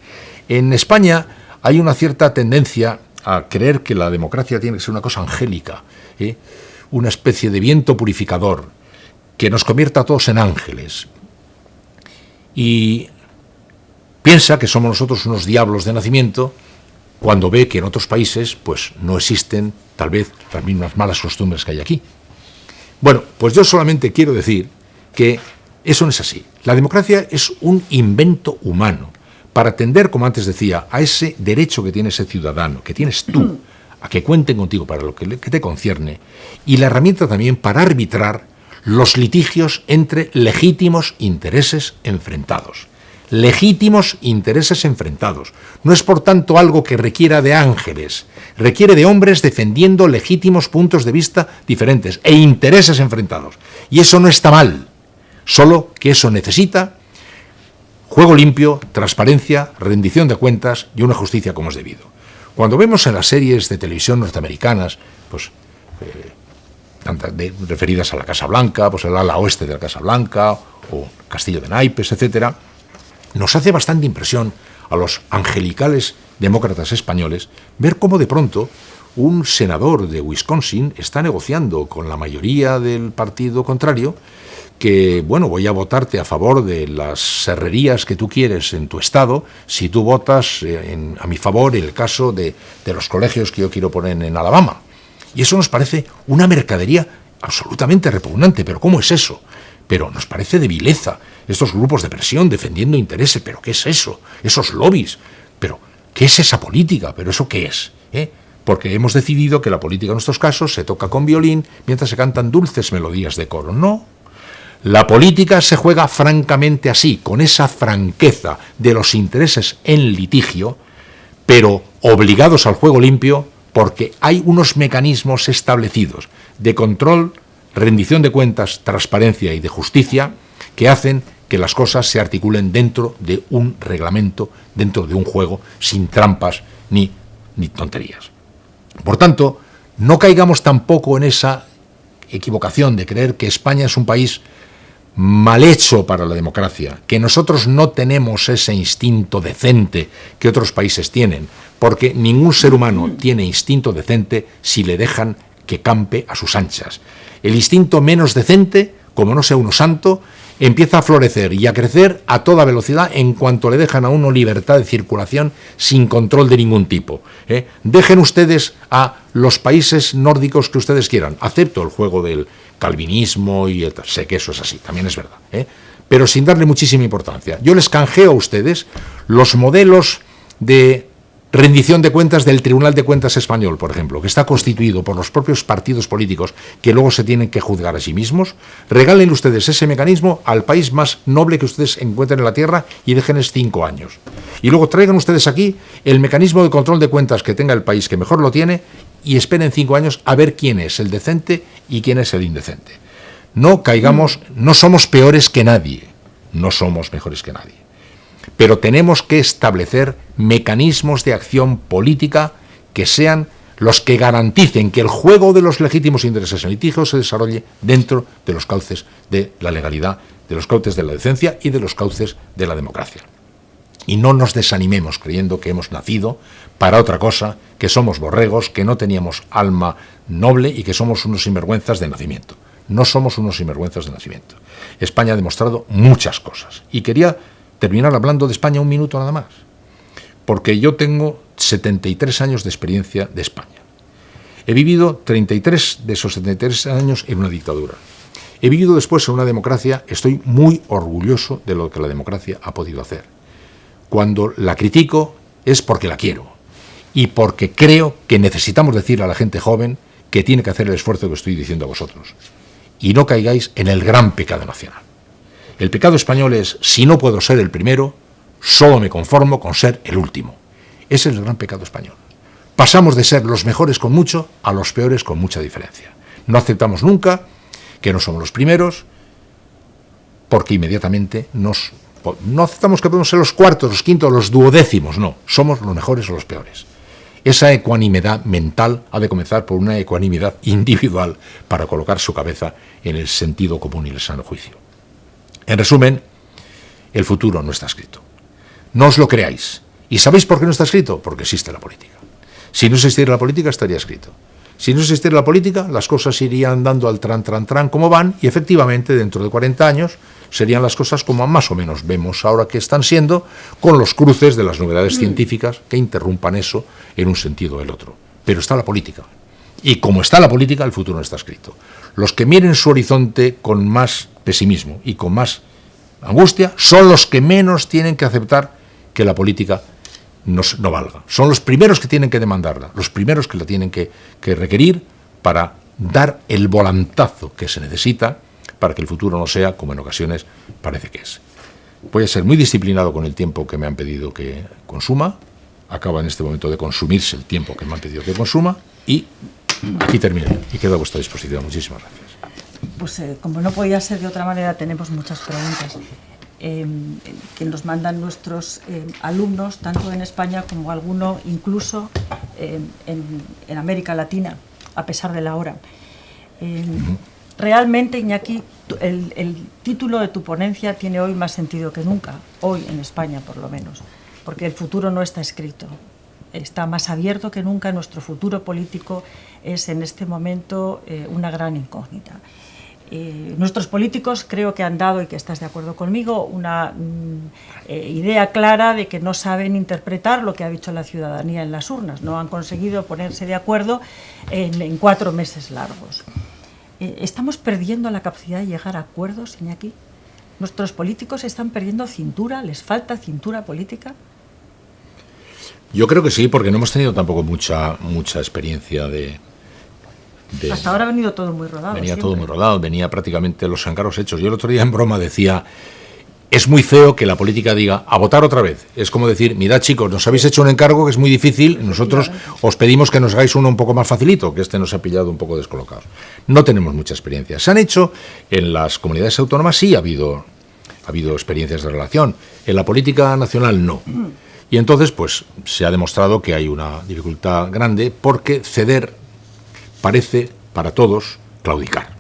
Speaker 2: En España hay una cierta tendencia a creer que la democracia tiene que ser una cosa angélica, una especie de viento purificador que nos convierta a todos en ángeles. Y piensa que somos nosotros unos diablos de nacimiento cuando ve que en otros países pues no existen tal vez las mismas malas costumbres que hay aquí. Bueno, pues yo solamente quiero decir que eso no es así. La democracia es un invento humano para atender, como antes decía, a ese derecho que tiene ese ciudadano, que tienes tú, a que cuenten contigo para lo que te concierne, y la herramienta también para arbitrar los litigios entre legítimos intereses enfrentados. Legítimos intereses enfrentados. No es, por tanto, algo que requiera de ángeles, requiere de hombres defendiendo legítimos puntos de vista diferentes e intereses enfrentados. Y eso no está mal, solo que eso necesita juego limpio, transparencia, rendición de cuentas y una justicia como es debido. Cuando vemos en las series de televisión norteamericanas, pues referidas a la Casa Blanca, pues el ala oeste de la Casa Blanca, o Castillo de Naipes, etcétera, nos hace bastante impresión a los angelicales demócratas españoles ver cómo de pronto un senador de Wisconsin está negociando con la mayoría del partido contrario que, bueno, voy a votarte a favor de las serrerías que tú quieres en tu estado si tú votas a mi favor en el caso de los colegios que yo quiero poner en Alabama. Y eso nos parece una mercadería absolutamente repugnante. ¿Pero cómo es eso? Pero nos parece de vileza. Estos grupos de presión defendiendo intereses. ¿Pero qué es eso? Esos lobbies. ¿Pero qué es esa política? ¿Pero eso qué es? Porque hemos decidido que la política en nuestros casos se toca con violín mientras se cantan dulces melodías de coro. No. La política se juega francamente así, con esa franqueza de los intereses en litigio, pero obligados al juego limpio porque hay unos mecanismos establecidos de control, rendición de cuentas, transparencia y de justicia que hacen que las cosas se articulen dentro de un reglamento, dentro de un juego, sin trampas ni tonterías. Por tanto, no caigamos tampoco en esa equivocación de creer que España es un país mal hecho para la democracia, que nosotros no tenemos ese instinto decente que otros países tienen, porque ningún ser humano tiene instinto decente si le dejan que campe a sus anchas. El instinto menos decente, como no sea uno santo, empieza a florecer y a crecer a toda velocidad en cuanto le dejan a uno libertad de circulación sin control de ningún tipo. Dejen ustedes a los países nórdicos que ustedes quieran. Acepto el juego del calvinismo y sé que eso es así, también es verdad, pero sin darle muchísima importancia. Yo les canjeo a ustedes los modelos de rendición de cuentas del Tribunal de Cuentas español, por ejemplo, que está constituido por los propios partidos políticos que luego se tienen que juzgar a sí mismos. Regalen ustedes ese mecanismo al país más noble que ustedes encuentren en la tierra y déjenles 5 años. Y luego traigan ustedes aquí el mecanismo de control de cuentas que tenga el país que mejor lo tiene y esperen 5 años a ver quién es el decente y quién es el indecente. No caigamos, no somos peores que nadie, no somos mejores que nadie. Pero tenemos que establecer mecanismos de acción política que sean los que garanticen que el juego de los legítimos intereses en litigio se desarrolle dentro de los cauces de la legalidad, de los cauces de la decencia y de los cauces de la democracia. Y no nos desanimemos creyendo que hemos nacido para otra cosa, que somos borregos, que no teníamos alma noble y que somos unos sinvergüenzas de nacimiento. No somos unos sinvergüenzas de nacimiento. España ha demostrado muchas cosas. Y quería terminar hablando de España un minuto nada más. Porque yo tengo 73 años de experiencia de España. He vivido 33 de esos 73 años en una dictadura. He vivido después en una democracia. Estoy muy orgulloso de lo que la democracia ha podido hacer. Cuando la critico es porque la quiero y porque creo que necesitamos decir a la gente joven que tiene que hacer el esfuerzo que estoy diciendo a vosotros. Y no caigáis en el gran pecado nacional. El pecado español es, si no puedo ser el primero, solo me conformo con ser el último. Ese es el gran pecado español. Pasamos de ser los mejores con mucho a los peores con mucha diferencia. No aceptamos nunca que no somos los primeros, porque inmediatamente no aceptamos que podemos ser los cuartos, los quintos, los duodécimos, no. Somos los mejores o los peores. Esa ecuanimidad mental ha de comenzar por una ecuanimidad individual para colocar su cabeza en el sentido común y el sano juicio. En resumen, el futuro no está escrito. No os lo creáis. ¿Y sabéis por qué no está escrito? Porque existe la política. Si no existiera la política, estaría escrito. Si no existiera la política, las cosas irían dando al tran como van, y efectivamente dentro de 40 años serían las cosas como más o menos vemos ahora que están siendo, con los cruces de las novedades científicas que interrumpan eso en un sentido o el otro. Pero está la política. Y como está la política, el futuro no está escrito. Los que miren su horizonte con más pesimismo y con más angustia son los que menos tienen que aceptar que la política no valga. Son los primeros que tienen que demandarla, los primeros que la tienen que requerir para dar el volantazo que se necesita para que el futuro no sea como en ocasiones parece que es. Voy a ser muy disciplinado con el tiempo que me han pedido que consuma. Acaba en este momento de consumirse el tiempo que me han pedido que consuma y aquí terminaré y quedo a vuestra disposición. Muchísimas gracias.
Speaker 1: Pues como no podía ser de otra manera, tenemos muchas preguntas que nos mandan nuestros alumnos, tanto en España como alguno incluso en América Latina, a pesar de la hora. Realmente, Iñaki, el título de tu ponencia tiene hoy más sentido que nunca, hoy en España por lo menos, porque el futuro no está escrito. Está más abierto que nunca. Nuestro futuro político es en este momento una gran incógnita. Nuestros políticos creo que han dado, y que estás de acuerdo conmigo, una idea clara de que no saben interpretar lo que ha dicho la ciudadanía en las urnas. No han conseguido ponerse de acuerdo en 4 meses largos. ¿Estamos perdiendo la capacidad de llegar a acuerdos, Iñaki? ¿Nuestros políticos están perdiendo cintura? ¿Les falta cintura política?
Speaker 2: Yo creo que sí, porque no hemos tenido tampoco mucha experiencia de...
Speaker 1: Hasta ahora ha venido todo muy rodado.
Speaker 2: Venía
Speaker 1: siempre.
Speaker 2: todo muy rodado, venía prácticamente los encargos hechos. Yo el otro día en broma decía, es muy feo que la política diga, a votar otra vez. Es como decir, mirad chicos, nos habéis hecho un encargo que es muy difícil, nosotros os pedimos que nos hagáis uno un poco más facilito, que este nos ha pillado un poco descolocados. No tenemos mucha experiencia. Se han hecho en las comunidades autónomas, sí ha habido experiencias de relación. En la política nacional no. Y entonces pues se ha demostrado que hay una dificultad grande porque ceder parece para todos claudicar.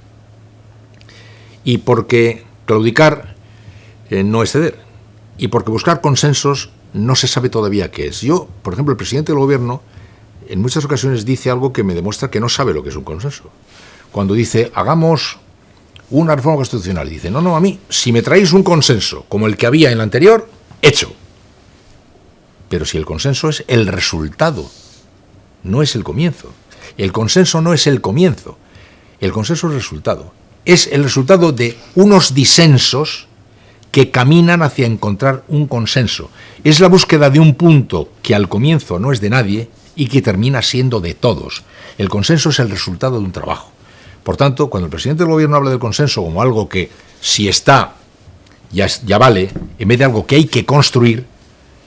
Speaker 2: Y porque claudicar no es ceder. Y porque buscar consensos no se sabe todavía qué es. Yo, por ejemplo, el presidente del gobierno en muchas ocasiones dice algo que me demuestra que no sabe lo que es un consenso. Cuando dice, hagamos una reforma constitucional, dice, no, a mí, si me traéis un consenso como el que había en la anterior, hecho. Pero si el consenso es el resultado, no es el comienzo. El consenso no es el comienzo, el consenso es el resultado. Es el resultado de unos disensos que caminan hacia encontrar un consenso. Es la búsqueda de un punto que al comienzo no es de nadie y que termina siendo de todos. El consenso es el resultado de un trabajo. Por tanto, cuando el presidente del gobierno habla del consenso como algo que, si está, ya vale, en vez de algo que hay que construir,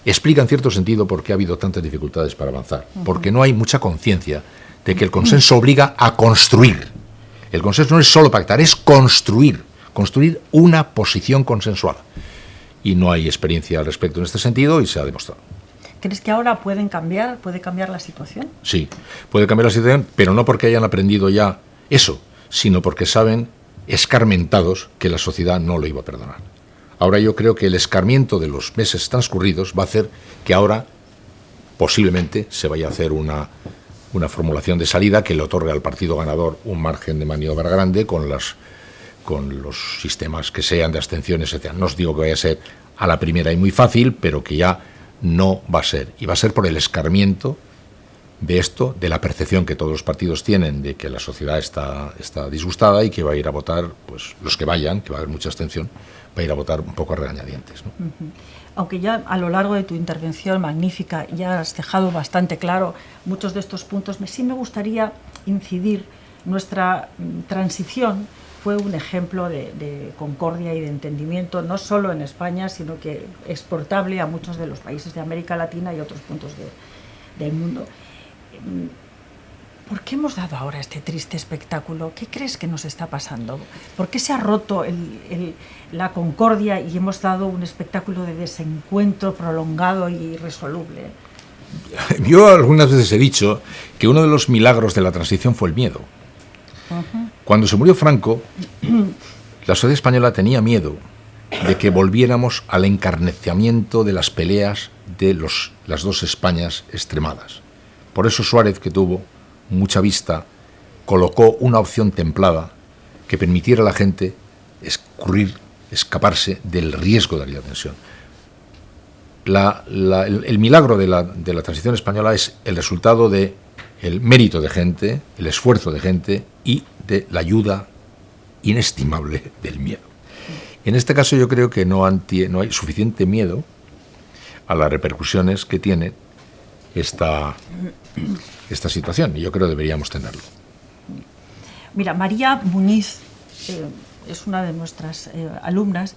Speaker 2: explica en cierto sentido por qué ha habido tantas dificultades para avanzar. Porque no hay mucha conciencia de que el consenso obliga a construir. El consenso no es solo pactar, es construir una posición consensuada. Y no hay experiencia al respecto en este sentido y se ha demostrado.
Speaker 1: ¿Crees que ahora puede cambiar la situación?
Speaker 2: Sí, puede cambiar la situación, pero no porque hayan aprendido ya eso, sino porque saben, escarmentados, que la sociedad no lo iba a perdonar. Ahora yo creo que el escarmiento de los meses transcurridos va a hacer que ahora posiblemente se vaya a hacer una formulación de salida que le otorgue al partido ganador un margen de maniobra grande con los sistemas que sean de abstenciones, etc. No os digo que vaya a ser a la primera y muy fácil, pero que ya no va a ser. Y va a ser por el escarmiento de esto, de la percepción que todos los partidos tienen de que la sociedad está disgustada y que va a ir a votar, pues los que vayan, que va a haber mucha abstención, va a ir a votar un poco a regañadientes, ¿no?
Speaker 1: Aunque ya a lo largo de tu intervención magnífica ya has dejado bastante claro muchos de estos puntos, sí me gustaría incidir. Nuestra transición fue un ejemplo de concordia y de entendimiento, no solo en España, sino que exportable a muchos de los países de América Latina y otros puntos del mundo. ¿Por qué hemos dado ahora este triste espectáculo? ¿Qué crees que nos está pasando? ¿Por qué se ha roto la concordia y hemos dado un espectáculo de desencuentro prolongado y irresoluble?
Speaker 2: Yo algunas veces he dicho que uno de los milagros de la transición fue el miedo. Cuando se murió Franco, la sociedad española tenía miedo de que volviéramos al encarnizamiento de las peleas de las dos Españas extremadas. Por eso Suárez, que tuvo mucha vista, colocó una opción templada que permitiera a la gente escaparse del riesgo de la tensión. El milagro de la transición española es el resultado del mérito de gente, el esfuerzo de gente y de la ayuda inestimable del miedo. En este caso yo creo que no hay suficiente miedo a las repercusiones que tiene esta situación, y yo creo que deberíamos tenerlo.
Speaker 1: Mira, María Muñiz es una de nuestras alumnas.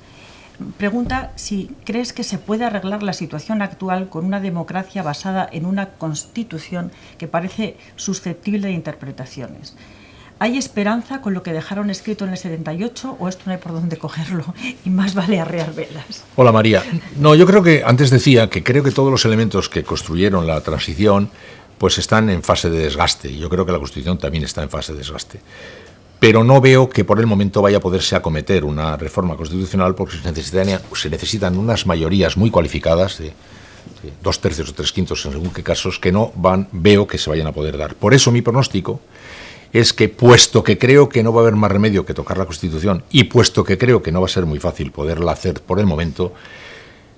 Speaker 1: Pregunta si crees que se puede arreglar la situación actual con una democracia basada en una constitución que parece susceptible de interpretaciones. ¿Hay esperanza con lo que dejaron escrito en el 78 o esto no hay por dónde cogerlo y más vale arrear velas?
Speaker 2: Hola María. No, yo creo que antes decía que creo que todos los elementos que construyeron la transición pues están en fase de desgaste. Yo creo que la Constitución también está en fase de desgaste. Pero no veo que por el momento vaya a poderse acometer una reforma constitucional porque se necesitan unas mayorías muy cualificadas, de 2/3 o 3/5 en según qué casos, que no veo que se vayan a poder dar. Por eso mi pronóstico es que, puesto que creo que no va a haber más remedio que tocar la Constitución y puesto que creo que no va a ser muy fácil poderla hacer por el momento,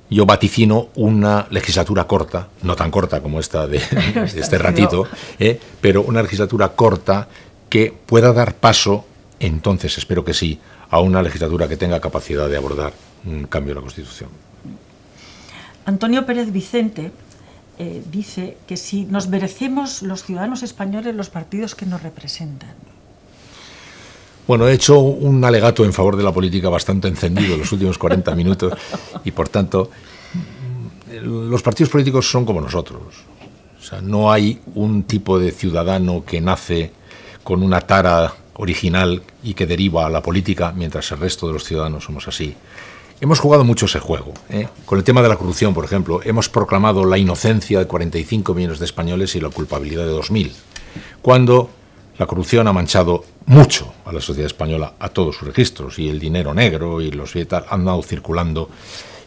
Speaker 2: yo vaticino una legislatura corta, no tan corta como esta de este ratito, pero una legislatura corta que pueda dar paso, entonces espero que sí, a una legislatura que tenga capacidad de abordar un cambio de la Constitución.
Speaker 1: Antonio Pérez Vicente dice que si nos merecemos los ciudadanos españoles los partidos que nos representan.
Speaker 2: Bueno, he hecho un alegato en favor de la política bastante encendido en los últimos 40 minutos y, por tanto, los partidos políticos son como nosotros. O sea, no hay un tipo de ciudadano que nace con una tara original y que deriva a la política, mientras el resto de los ciudadanos somos así. Hemos jugado mucho ese juego. Con el tema de la corrupción, por ejemplo, hemos proclamado la inocencia de 45 millones de españoles y la culpabilidad de 2.000, cuando la corrupción ha manchado mucho a la sociedad española, a todos sus registros, y el dinero negro y los han andado circulando,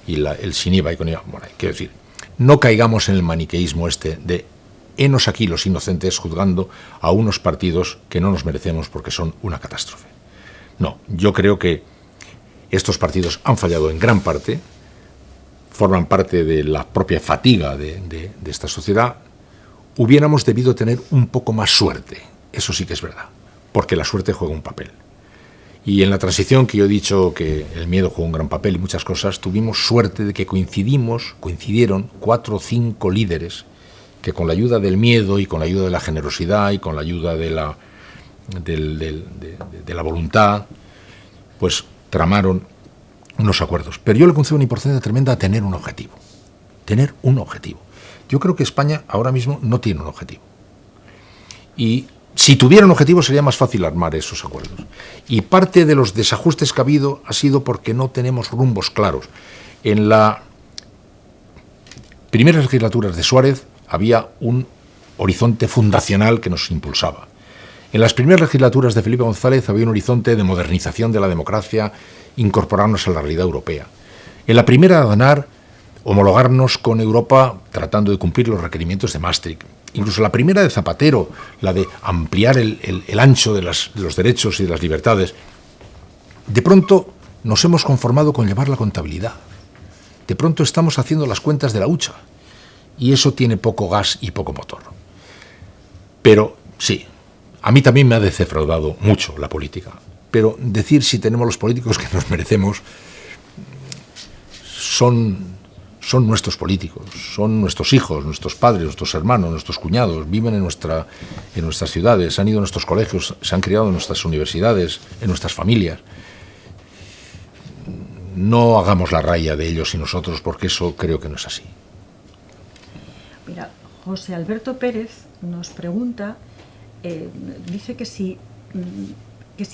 Speaker 2: y el sin IVA y con IVA. Bueno, quiero decir, no caigamos en el maniqueísmo de henos aquí los inocentes juzgando a unos partidos que no nos merecemos porque son una catástrofe. No, yo creo que estos partidos han fallado en gran parte, forman parte de la propia fatiga de esta sociedad. Hubiéramos debido tener un poco más suerte, eso sí que es verdad, porque la suerte juega un papel. Y en la transición, que yo he dicho que el miedo juega un gran papel y muchas cosas, tuvimos suerte de que coincidieron 4 o 5 líderes que con la ayuda del miedo y con la ayuda de la generosidad y con la ayuda de la voluntad, pues tramaron unos acuerdos. Pero yo le concedo una importancia tremenda a tener un objetivo. Tener un objetivo. Yo creo que España ahora mismo no tiene un objetivo. Y si tuviera un objetivo sería más fácil armar esos acuerdos. Y parte de los desajustes que ha habido ha sido porque no tenemos rumbos claros. En la primeras legislaturas de Suárez había un horizonte fundacional que nos impulsaba. En las primeras legislaturas de Felipe González había un horizonte de modernización de la democracia, incorporarnos a la realidad europea. En la primera, ganar, homologarnos con Europa tratando de cumplir los requerimientos de Maastricht. Incluso la primera de Zapatero, la de ampliar el ancho de los derechos y de las libertades. De pronto nos hemos conformado con llevar la contabilidad. De pronto estamos haciendo las cuentas de la hucha. Y eso tiene poco gas y poco motor. Pero sí, a mí también me ha defraudado mucho la política. Pero decir si tenemos los políticos que nos merecemos son nuestros políticos, son nuestros hijos, nuestros padres, nuestros hermanos, nuestros cuñados, viven en nuestras ciudades, han ido a nuestros colegios, se han criado en nuestras universidades, en nuestras familias. No hagamos la raya de ellos y nosotros, porque eso creo que no es así.
Speaker 1: Mira, José Alberto Pérez nos pregunta, dice que si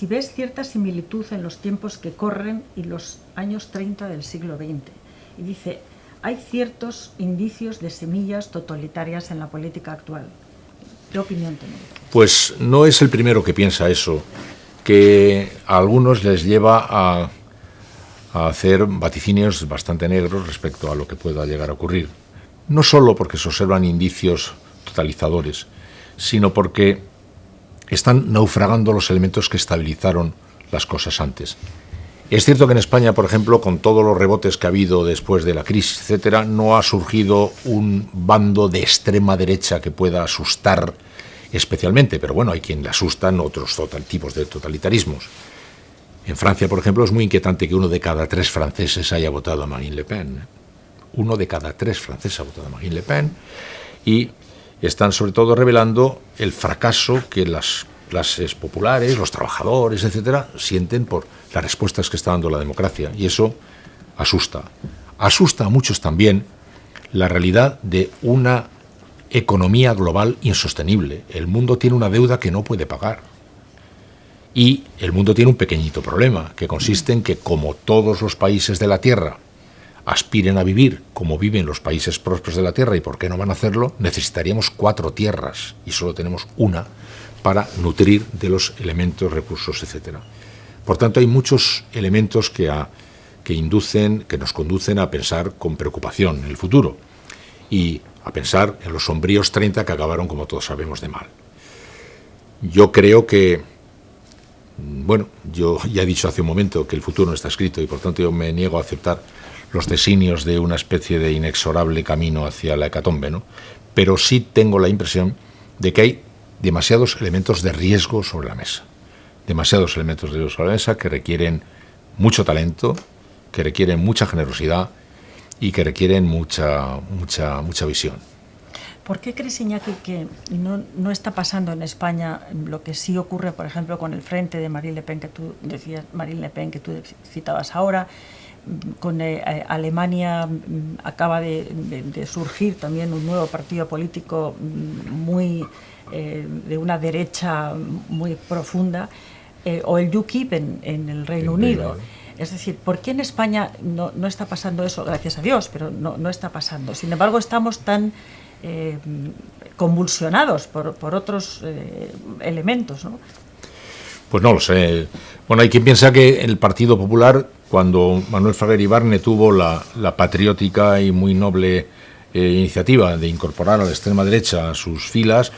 Speaker 1: ves cierta similitud en los tiempos que corren y los años 30 del siglo XX. Y dice, hay ciertos indicios de semillas totalitarias en la política actual. ¿Qué opinión tenéis?
Speaker 2: Pues no es el primero que piensa eso, que a algunos les lleva a hacer vaticinios bastante negros respecto a lo que pueda llegar a ocurrir. No solo porque se observan indicios totalizadores, sino porque están naufragando los elementos que estabilizaron las cosas antes. Es cierto que en España, por ejemplo, con todos los rebotes que ha habido después de la crisis, etcétera, no ha surgido un bando de extrema derecha que pueda asustar especialmente, pero bueno, hay quien le asustan otros tipos de totalitarismos. En Francia, por ejemplo, es muy inquietante que 1 de cada 3 franceses haya votado a Marine Le Pen. 1 de cada 3 franceses ha votado a Marine Le Pen, y están sobre todo revelando el fracaso que las clases populares, los trabajadores, etcétera, sienten por las respuestas que está dando la democracia, y eso asusta. Asusta a muchos también la realidad de una economía global insostenible. El mundo tiene una deuda que no puede pagar. Y el mundo tiene un pequeñito problema, que consiste en que, como todos los países de la Tierra aspiren a vivir como viven los países prósperos de la Tierra, y por qué no van a hacerlo, necesitaríamos 4 tierras, y solo tenemos una para nutrir de los elementos, recursos, etcétera. Por tanto, hay muchos elementos que nos conducen a pensar con preocupación en el futuro, y a pensar en los sombríos 30 que acabaron, como todos sabemos, de mal. Yo creo que, bueno, yo ya he dicho hace un momento que el futuro no está escrito, y por tanto yo me niego a aceptar los designios de una especie de inexorable camino hacia la hecatombe, ¿no? Pero sí tengo la impresión de que hay demasiados elementos de riesgo sobre la mesa. Demasiados elementos de riesgo sobre la mesa que requieren mucho talento, que requieren mucha generosidad y que requieren mucha visión.
Speaker 1: ¿Por qué crees, Iñaki, que no está pasando en España lo que sí ocurre, por ejemplo, con el frente de Marine Le Pen, que tú decías, Marine Le Pen, que tú citabas ahora? Con Alemania acaba de surgir también un nuevo partido político muy de una derecha muy profunda, o el UKIP en el Reino Unido. Es decir, ¿por qué en España no está pasando eso? Gracias a Dios, pero no está pasando. Sin embargo, estamos tan convulsionados por otros elementos, ¿no?
Speaker 2: Pues no lo sé. Bueno, hay quien piensa que el Partido Popular, cuando Manuel Fraguer Ibarne tuvo la patriótica y muy noble iniciativa de incorporar a la extrema derecha a sus filas,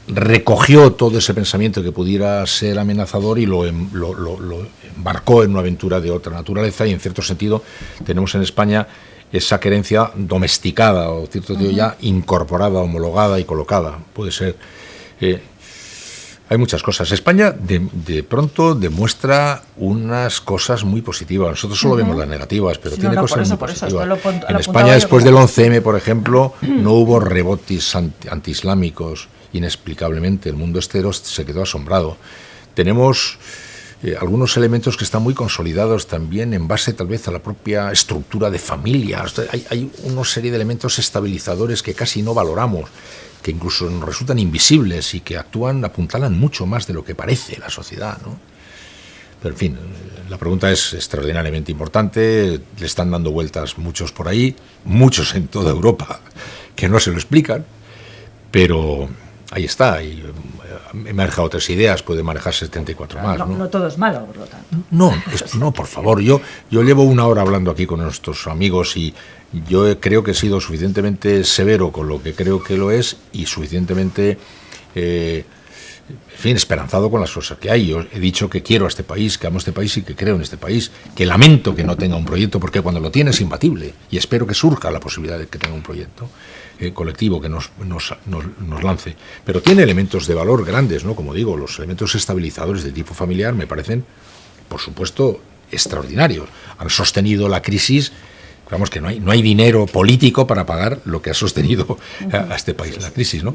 Speaker 2: recogió todo ese pensamiento que pudiera ser amenazador y lo embarcó en una aventura de otra naturaleza, y en cierto sentido tenemos en España esa querencia domesticada, o cierto sentido ya incorporada, homologada y colocada. Puede ser. Hay muchas cosas. España de pronto demuestra unas cosas muy positivas. Nosotros solo vemos las negativas, pero tiene cosas muy positivas. En España, después del 11M, por ejemplo, no hubo rebotes antiislámicos, inexplicablemente. El mundo entero se quedó asombrado. Tenemos algunos elementos que están muy consolidados también en base tal vez a la propia estructura de familia. Hay una serie de elementos estabilizadores que casi no valoramos, que incluso nos resultan invisibles y que apuntalan mucho más de lo que parece la sociedad, ¿no? Pero en fin, la pregunta es extraordinariamente importante, le están dando vueltas muchos por ahí, muchos en toda Europa, que no se lo explican, pero ahí está. Y he manejado 3 ideas, puede manejar 74 más.
Speaker 1: No todo es malo, por lo tanto.
Speaker 2: No, por favor. Yo llevo 1 hora hablando aquí con nuestros amigos y yo creo que he sido suficientemente severo con lo que creo que lo es y suficientemente, en fin, esperanzado con las cosas que hay. Yo he dicho que quiero a este país, que amo este país y que creo en este país, que lamento que no tenga un proyecto, porque cuando lo tiene es imbatible y espero que surja la posibilidad de que tenga un proyecto colectivo que nos lance. Pero tiene elementos de valor grandes, ¿no? Como digo, los elementos estabilizadores de tipo familiar me parecen, por supuesto, extraordinarios. Han sostenido la crisis. Digamos que no hay dinero político para pagar lo que ha sostenido a este país la crisis, ¿no?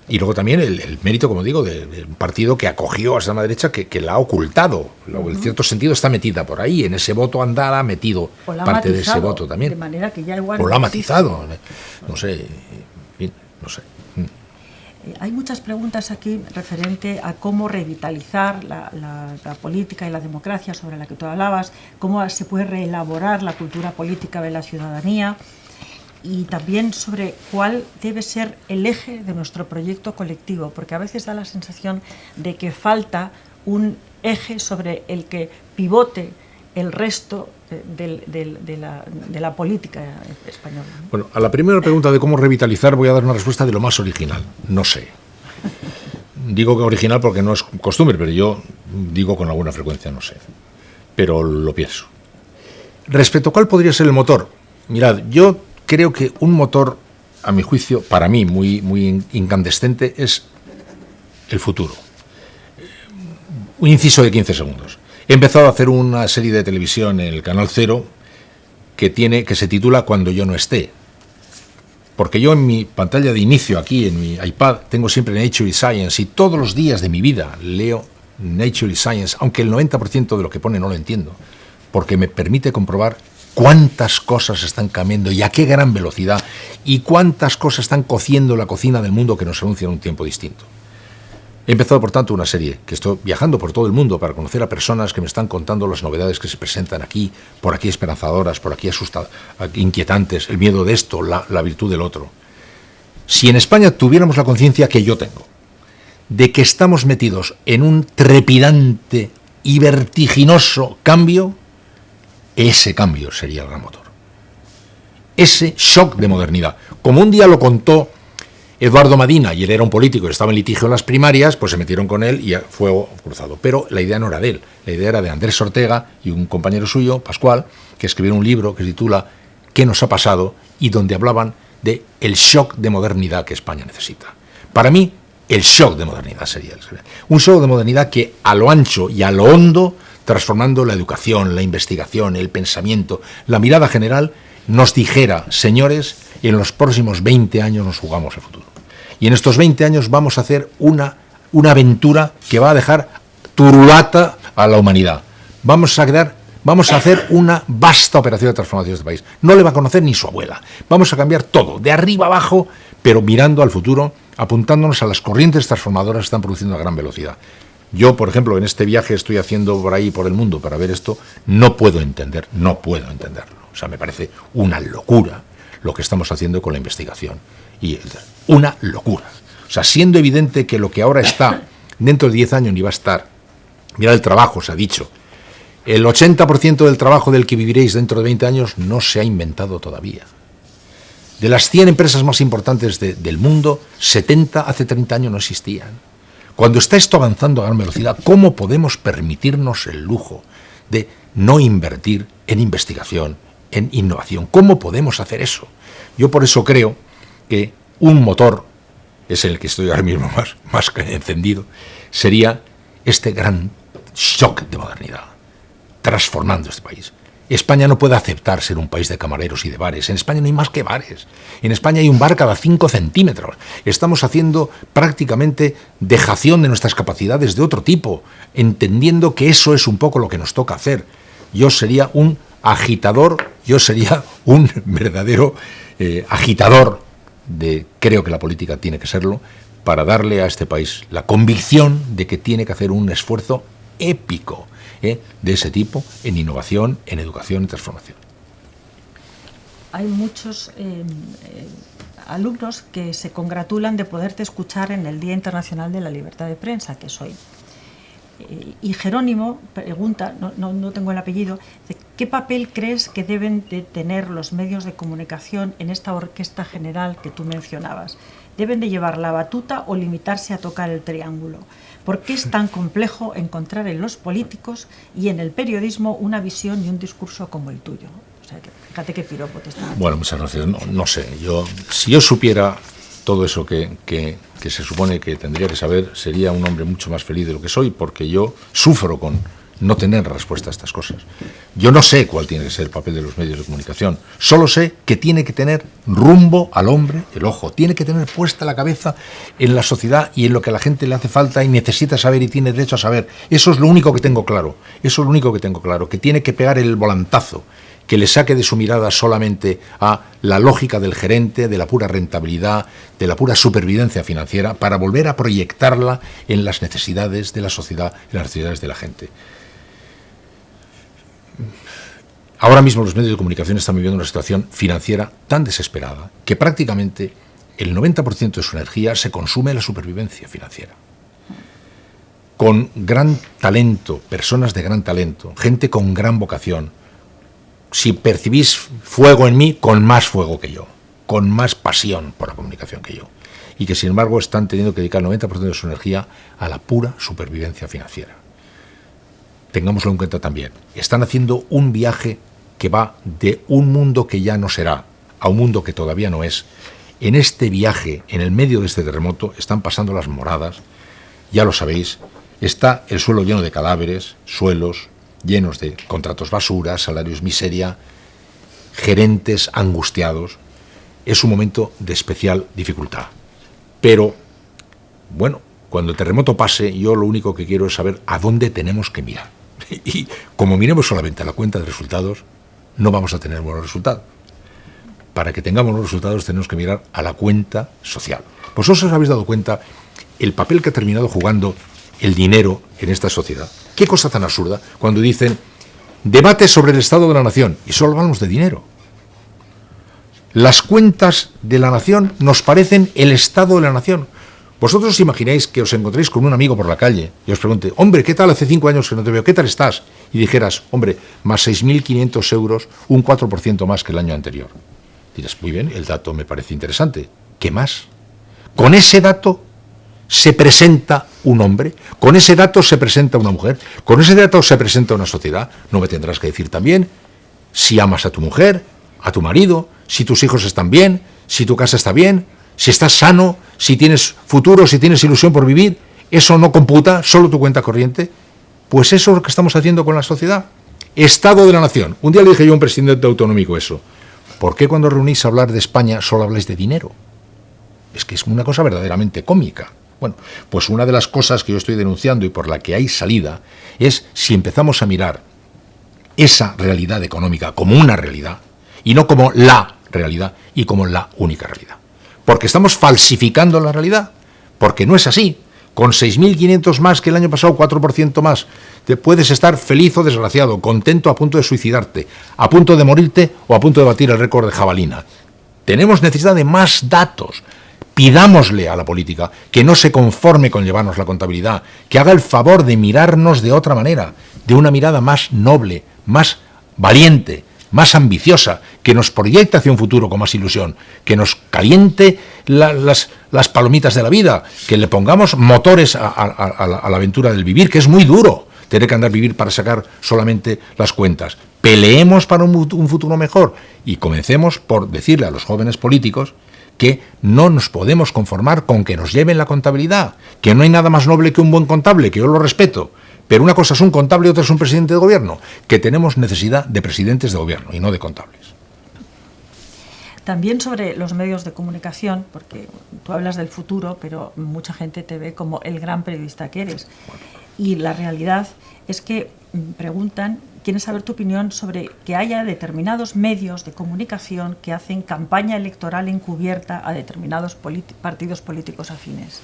Speaker 2: Y luego también el mérito, como digo, de un partido que acogió a esa extrema derecha, que la ha ocultado. En cierto sentido está metida por ahí, en ese voto andada metido parte de ese voto también.
Speaker 1: De manera que ya igual...
Speaker 2: O lo ha matizado, no sé, en fin, no sé.
Speaker 1: Hay muchas preguntas aquí referente a cómo revitalizar la política y la democracia sobre la que tú hablabas, cómo se puede reelaborar la cultura política de la ciudadanía y también sobre cuál debe ser el eje de nuestro proyecto colectivo, porque a veces da la sensación de que falta un eje sobre el que pivote el resto de la política española.
Speaker 2: Bueno, a la primera pregunta de cómo revitalizar voy a dar una respuesta de lo más original. No sé. Digo que original porque no es costumbre, pero yo digo con alguna frecuencia no sé. Pero lo pienso. Respecto a cuál podría ser el motor. Mirad, yo creo que un motor, a mi juicio, para mí muy incandescente, es el futuro. Un inciso de 15 segundos. He empezado a hacer una serie de televisión en el Canal 0 que se titula Cuando yo no esté. Porque yo en mi pantalla de inicio aquí, en mi iPad, tengo siempre Nature y Science y todos los días de mi vida leo Nature y Science, aunque el 90% de lo que pone no lo entiendo, porque me permite comprobar cuántas cosas están cambiando y a qué gran velocidad y cuántas cosas están cociendo la cocina del mundo que nos anuncia en un tiempo distinto. He empezado, por tanto, una serie que estoy viajando por todo el mundo para conocer a personas que me están contando las novedades que se presentan aquí, por aquí esperanzadoras, por aquí inquietantes, el miedo de esto, la virtud del otro. Si en España tuviéramos la conciencia que yo tengo, de que estamos metidos en un trepidante y vertiginoso cambio, ese cambio sería el gran motor. Ese shock de modernidad. Como un día lo contó Eduardo Madina, y él era un político y estaba en litigio en las primarias, pues se metieron con él y fuego cruzado. Pero la idea no era de él, la idea era de Andrés Ortega y un compañero suyo, Pascual, que escribieron un libro que se titula ¿Qué nos ha pasado? Y donde hablaban de el shock de modernidad que España necesita. Para mí, el shock de modernidad sería un shock de modernidad que a lo ancho y a lo hondo, transformando la educación, la investigación, el pensamiento, la mirada general, nos dijera, señores, en los próximos 20 años nos jugamos el futuro. Y en estos 20 años vamos a hacer una aventura que va a dejar turulata a la humanidad. Vamos a hacer una vasta operación de transformación de este país. No le va a conocer ni su abuela. Vamos a cambiar todo, de arriba abajo, pero mirando al futuro, apuntándonos a las corrientes transformadoras que están produciendo a gran velocidad. Yo, por ejemplo, en este viaje estoy haciendo por ahí, por el mundo, para ver esto, no puedo entenderlo. O sea, me parece una locura lo que estamos haciendo con la investigación. Y una locura. O sea, siendo evidente que lo que ahora está, dentro de 10 años ni va a estar. Mirad el trabajo, se ha dicho. El 80% del trabajo del que viviréis dentro de 20 años no se ha inventado todavía. De las 100 empresas más importantes del mundo, 70 hace 30 años no existían. Cuando está esto avanzando a gran velocidad, ¿cómo podemos permitirnos el lujo de no invertir en investigación, en innovación? ¿Cómo podemos hacer eso? Yo por eso creo que un motor, es el que estoy ahora mismo más encendido, sería este gran shock de modernidad, transformando este país. España no puede aceptar ser un país de camareros y de bares. En España no hay más que bares. En España hay un bar cada 5 centímetros. Estamos haciendo prácticamente dejación de nuestras capacidades de otro tipo, entendiendo que eso es un poco lo que nos toca hacer. Yo sería un agitador, yo sería un verdadero agitador creo que la política tiene que serlo, para darle a este país la convicción de que tiene que hacer un esfuerzo épico de ese tipo en innovación, en educación y transformación.
Speaker 1: hay muchos alumnos que se congratulan de poderte escuchar en el Día Internacional de la Libertad de Prensa, que es hoy. Y Jerónimo pregunta, no tengo el apellido, ¿qué papel crees que deben de tener los medios de comunicación en esta orquesta general que tú mencionabas? ¿Deben de llevar la batuta o limitarse a tocar el triángulo? ¿Por qué es tan complejo encontrar en los políticos y en el periodismo una visión y un discurso como el tuyo? O sea, fíjate qué piropo te está dando.
Speaker 2: Bueno, muchas gracias. No sé, si yo supiera todo eso que se supone que tendría que saber, sería un hombre mucho más feliz de lo que soy, porque yo sufro con no tener respuesta a estas cosas. Yo no sé cuál tiene que ser el papel de los medios de comunicación, solo sé que tiene que tener rumbo al hombre, el ojo, tiene que tener puesta la cabeza en la sociedad y en lo que a la gente le hace falta y necesita saber y tiene derecho a saber. Eso es lo único que tengo claro, que tiene que pegar el volantazo, que le saque de su mirada solamente a la lógica del gerente, de la pura rentabilidad, de la pura supervivencia financiera, para volver a proyectarla en las necesidades de la sociedad, en las necesidades de la gente. Ahora mismo los medios de comunicación están viviendo una situación financiera tan desesperada que prácticamente el 90% de su energía se consume en la supervivencia financiera. Con gran talento, personas de gran talento, gente con gran vocación. Si percibís fuego en mí, con más fuego que yo, con más pasión por la comunicación que yo, y que sin embargo están teniendo que dedicar el 90% de su energía a la pura supervivencia financiera. Tengámoslo en cuenta también, están haciendo un viaje que va de un mundo que ya no será a un mundo que todavía no es. En este viaje, en el medio de este terremoto, están pasando las moradas, ya lo sabéis, está el suelo lleno de cadáveres, suelos llenos de contratos basura, salarios miseria, gerentes angustiados. Es un momento de especial dificultad. Pero, bueno, cuando el terremoto pase, yo lo único que quiero es saber a dónde tenemos que mirar. Y como miremos solamente a la cuenta de resultados, no vamos a tener buenos resultados. Para que tengamos buenos resultados tenemos que mirar a la cuenta social. Vosotros os habéis dado cuenta el papel que ha terminado jugando el dinero en esta sociedad. Qué cosa tan absurda cuando dicen debate sobre el estado de la nación y solo hablamos de dinero. Las cuentas de la nación nos parecen el estado de la nación. Vosotros os imagináis que os encontréis con un amigo por la calle y os pregunte, hombre, ¿qué tal? Hace 5 años que no te veo, ¿qué tal estás? Y dijeras, hombre, más 6.500 euros, un 4% más que el año anterior. Dirás, muy bien, el dato me parece interesante. ¿Qué más? Con ese dato se presenta un hombre, con ese dato se presenta una mujer, con ese dato se presenta una sociedad. No me tendrás que decir también si amas a tu mujer, a tu marido, si tus hijos están bien, si tu casa está bien, si estás sano, si tienes futuro, si tienes ilusión por vivir. Eso no computa, solo tu cuenta corriente. Pues eso es lo que estamos haciendo con la sociedad. Estado de la nación. Un día le dije yo a un presidente autonómico eso. ¿Por qué cuando reunís a hablar de España solo habláis de dinero? Es que es una cosa verdaderamente cómica. Bueno, pues una de las cosas que yo estoy denunciando y por la que hay salida es si empezamos a mirar esa realidad económica como una realidad y no como la realidad y como la única realidad. Porque estamos falsificando la realidad, porque no es así. Con 6.500 más que el año pasado, 4% más, te puedes estar feliz o desgraciado, contento a punto de suicidarte, a punto de morirte o a punto de batir el récord de jabalina. Tenemos necesidad de más datos. Pidámosle a la política que no se conforme con llevarnos la contabilidad, que haga el favor de mirarnos de otra manera, de una mirada más noble, más valiente, más ambiciosa, que nos proyecte hacia un futuro con más ilusión, que nos caliente las palomitas de la vida, que le pongamos motores a la aventura del vivir, que es muy duro tener que andar vivir para sacar solamente las cuentas. Peleemos para un futuro mejor y comencemos por decirle a los jóvenes políticos que no nos podemos conformar con que nos lleven la contabilidad, que no hay nada más noble que un buen contable, que yo lo respeto, pero una cosa es un contable y otra es un presidente de gobierno, que tenemos necesidad de presidentes de gobierno y no de contables.
Speaker 1: También sobre los medios de comunicación, porque tú hablas del futuro, pero mucha gente te ve como el gran periodista que eres. Y la realidad es que preguntan, quieren saber tu opinión sobre que haya determinados medios de comunicación que hacen campaña electoral encubierta a determinados partidos políticos afines.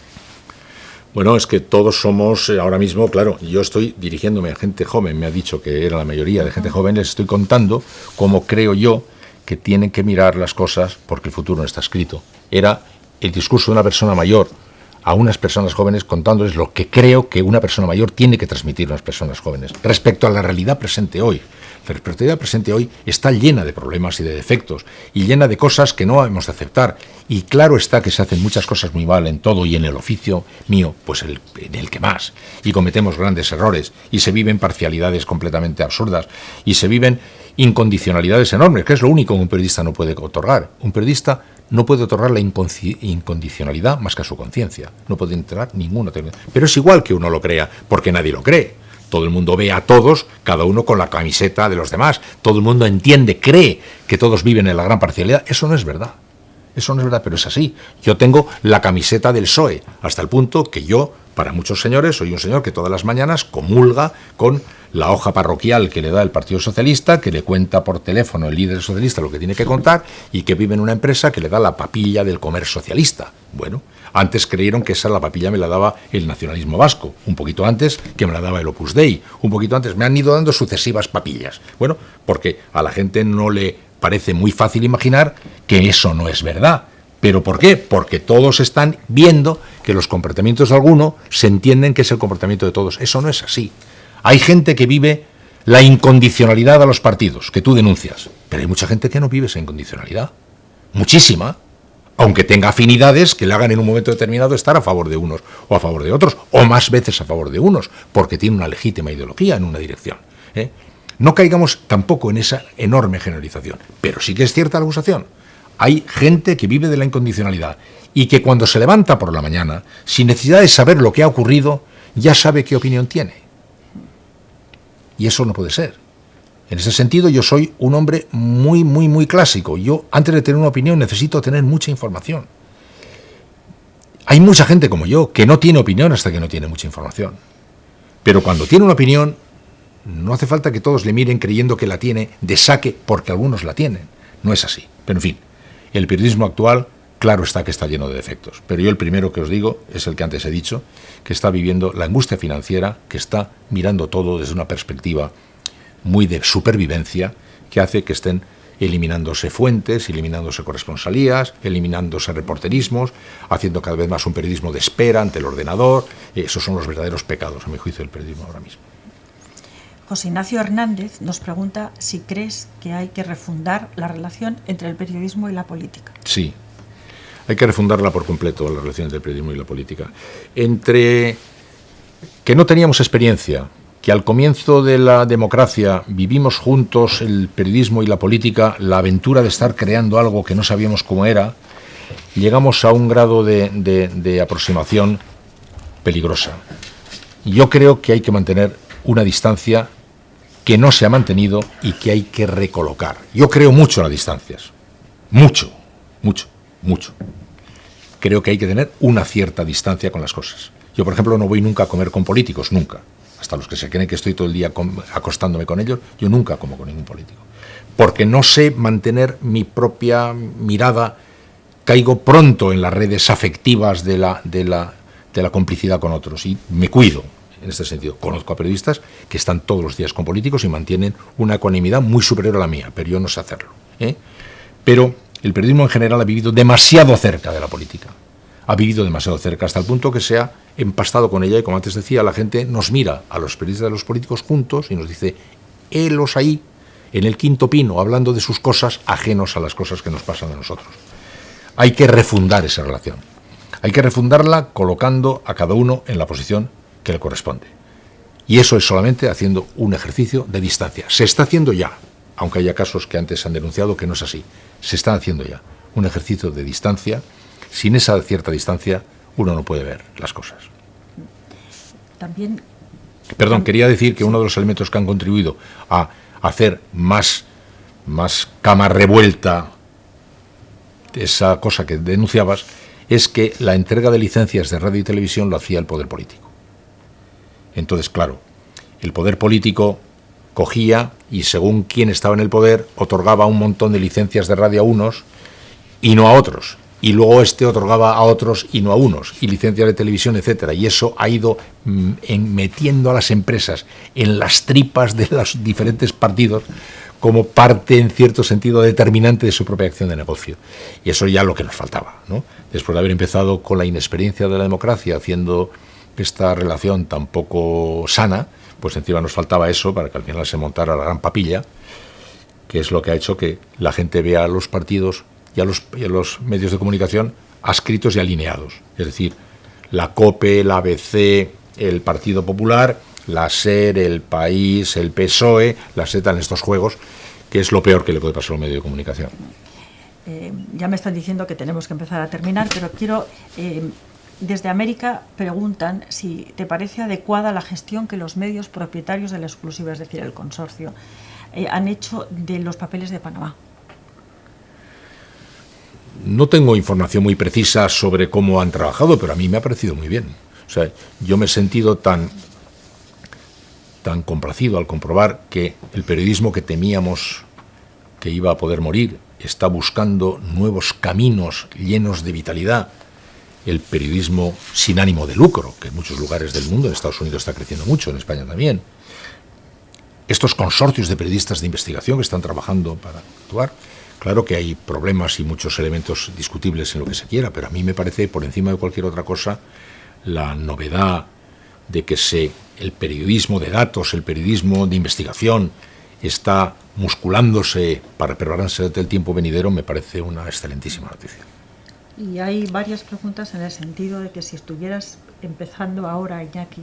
Speaker 2: Bueno, es que todos somos, ahora mismo, claro, yo estoy dirigiéndome a gente joven, me ha dicho que era la mayoría de gente joven, les estoy contando cómo creo yo que tienen que mirar las cosas porque el futuro no está escrito. Era el discurso de una persona mayor a unas personas jóvenes contándoles lo que creo que una persona mayor tiene que transmitir a unas personas jóvenes respecto a la realidad presente hoy. La realidad presente hoy está llena de problemas y de defectos y llena de cosas que no hemos de aceptar. Y claro está que se hacen muchas cosas muy mal en todo y en el oficio mío, pues en el que más. Y cometemos grandes errores y se viven parcialidades completamente absurdas y se viven incondicionalidades enormes, que es lo único que un periodista no puede otorgar. Un periodista no puede otorgar la incondicionalidad más que a su conciencia. No puede entregar ninguna. Pero es igual que uno lo crea, porque nadie lo cree. Todo el mundo ve a todos, cada uno con la camiseta de los demás. Todo el mundo entiende, cree que todos viven en la gran parcialidad. Eso no es verdad. Eso no es verdad, pero es así. Yo tengo la camiseta del PSOE, hasta el punto que yo, para muchos señores, soy un señor que todas las mañanas comulga con la hoja parroquial que le da el Partido Socialista, que le cuenta por teléfono el líder socialista lo que tiene que contar, y que vive en una empresa que le da la papilla del comer socialista. Bueno, antes creyeron que esa la papilla me la daba el nacionalismo vasco, un poquito antes que me la daba el Opus Dei, un poquito antes. Me han ido dando sucesivas papillas. Bueno, porque a la gente no le parece muy fácil imaginar que eso no es verdad. ¿Pero por qué? Porque todos están viendo que los comportamientos de alguno se entienden que es el comportamiento de todos. Eso no es así. Hay gente que vive la incondicionalidad a los partidos, que tú denuncias, pero hay mucha gente que no vive esa incondicionalidad. Muchísima. Aunque tenga afinidades que le hagan en un momento determinado estar a favor de unos o a favor de otros, o más veces a favor de unos, porque tiene una legítima ideología en una dirección. No caigamos tampoco en esa enorme generalización, pero sí que es cierta la acusación. Hay gente que vive de la incondicionalidad y que cuando se levanta por la mañana, sin necesidad de saber lo que ha ocurrido, ya sabe qué opinión tiene. Y eso no puede ser. En ese sentido, yo soy un hombre muy clásico. Yo, antes de tener una opinión, necesito tener mucha información. Hay mucha gente como yo que no tiene opinión hasta que no tiene mucha información. Pero cuando tiene una opinión, no hace falta que todos le miren creyendo que la tiene de saque porque algunos la tienen. No es así. Pero en fin, el periodismo actual, claro está que está lleno de defectos. Pero yo el primero que os digo es el que antes he dicho, que está viviendo la angustia financiera, que está mirando todo desde una perspectiva muy de supervivencia, que hace que estén eliminándose fuentes, eliminándose corresponsalías, eliminándose reporterismos, haciendo cada vez más un periodismo de espera ante el ordenador. Esos son los verdaderos pecados, a mi juicio, del periodismo ahora mismo.
Speaker 1: José Ignacio Hernández nos pregunta si crees que hay que refundar la relación entre el periodismo y la política.
Speaker 2: Sí, hay que refundarla por completo, la relación entre el periodismo y la política. Entre que no teníamos experiencia, que al comienzo de la democracia vivimos juntos el periodismo y la política, la aventura de estar creando algo que no sabíamos cómo era, llegamos a un grado de aproximación peligrosa. Yo creo que hay que mantener una distancia que no se ha mantenido y que hay que recolocar. Yo creo mucho en las distancias. Mucho. Creo que hay que tener una cierta distancia con las cosas. Yo, por ejemplo, no voy nunca a comer con políticos, nunca. Hasta los que se creen que estoy todo el día acostándome con ellos, yo nunca como con ningún político. Porque no sé mantener mi propia mirada, caigo pronto en las redes afectivas de la complicidad con otros y me cuido en este sentido. Conozco a periodistas que están todos los días con políticos y mantienen una ecuanimidad muy superior a la mía, pero yo no sé hacerlo. Pero el periodismo en general ha vivido demasiado cerca de la política. Ha vivido demasiado cerca hasta el punto que se ha empastado con ella y, como antes decía, la gente nos mira a los periodistas y a los políticos juntos y nos dice, helos ahí, en el quinto pino, hablando de sus cosas ajenos a las cosas que nos pasan a nosotros. Hay que refundar esa relación. Hay que refundarla colocando a cada uno en la posición que le corresponde. Y eso es solamente haciendo un ejercicio de distancia. Se está haciendo ya, aunque haya casos que antes han denunciado que no es así. Se está haciendo ya un ejercicio de distancia. Sin esa cierta distancia uno no puede ver las cosas. Quería decir que uno de los elementos que han contribuido a hacer más cama revuelta, esa cosa que denunciabas, es que la entrega de licencias de radio y televisión lo hacía el poder político. Entonces, claro, el poder político cogía y, según quién estaba en el poder, otorgaba un montón de licencias de radio a unos y no a otros. Y luego otorgaba a otros y no a unos, y licencias de televisión, etcétera. Y eso ha ido metiendo a las empresas en las tripas de los diferentes partidos como parte, en cierto sentido, determinante de su propia acción de negocio. Y eso ya lo que nos faltaba, ¿no? Después de haber empezado con la inexperiencia de la democracia, haciendo esta relación tan poco sana, pues encima nos faltaba eso para que al final se montara la gran papilla, que es lo que ha hecho que la gente vea a los partidos y a los medios de comunicación adscritos y alineados. Es decir, la COPE, la ABC, el Partido Popular, la SER, el País, el PSOE, la SETA en estos juegos, que es lo peor que le puede pasar a un medio de comunicación.
Speaker 1: Ya me están diciendo que tenemos que empezar a terminar, pero quiero... Desde América preguntan si te parece adecuada la gestión que los medios propietarios de la exclusiva, es decir, el consorcio, han hecho de los papeles de Panamá.
Speaker 2: No tengo información muy precisa sobre cómo han trabajado, pero a mí me ha parecido muy bien. O sea, yo me he sentido tan complacido al comprobar que el periodismo que temíamos que iba a poder morir está buscando nuevos caminos llenos de vitalidad. El periodismo sin ánimo de lucro, que en muchos lugares del mundo, en Estados Unidos está creciendo mucho, en España también. Estos consorcios de periodistas de investigación que están trabajando para actuar. Claro que hay problemas y muchos elementos discutibles en lo que se quiera, pero a mí me parece, por encima de cualquier otra cosa, la novedad de que el periodismo de datos, el periodismo de investigación está musculándose para prepararse del tiempo venidero, me parece una excelentísima noticia.
Speaker 1: Y hay varias preguntas en el sentido de que si estuvieras empezando ahora, Iñaki,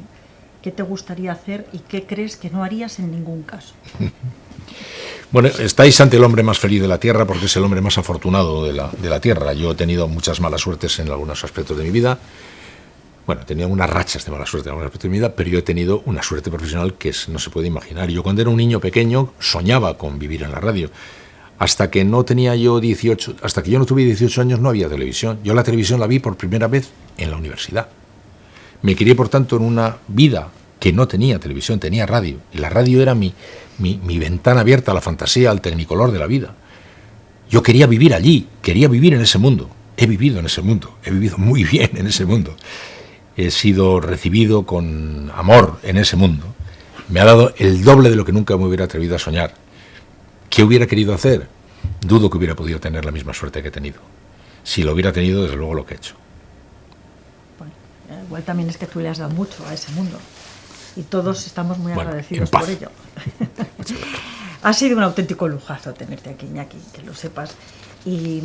Speaker 1: ¿qué te gustaría hacer y qué crees que no harías en ningún caso?
Speaker 2: Bueno, estáis ante el hombre más feliz de la Tierra porque es el hombre más afortunado de la Tierra. Yo he tenido muchas malas suertes en algunos aspectos de mi vida. Bueno, he tenido unas rachas de mala suerte en algunos aspectos de mi vida, pero yo he tenido una suerte profesional que no se puede imaginar. Yo cuando era un niño pequeño soñaba con vivir en la radio. Hasta que no tuve 18 años no había televisión. Yo la televisión la vi por primera vez en la universidad. Me crié, por tanto, en una vida que no tenía televisión, tenía radio. Y la radio era mi ventana abierta a la fantasía, al tecnicolor de la vida. Yo quería vivir allí, quería vivir en ese mundo. He vivido en ese mundo, he vivido muy bien en ese mundo. He sido recibido con amor en ese mundo. Me ha dado el doble de lo que nunca me hubiera atrevido a soñar. ¿Qué hubiera querido hacer? Dudo que hubiera podido tener la misma suerte que he tenido. Si lo hubiera tenido, desde luego lo que he hecho.
Speaker 1: Bueno, igual también es que tú le has dado mucho a ese mundo. Y todos estamos muy agradecidos por ello. Ha sido un auténtico lujazo tenerte aquí, Iñaki, que lo sepas. Y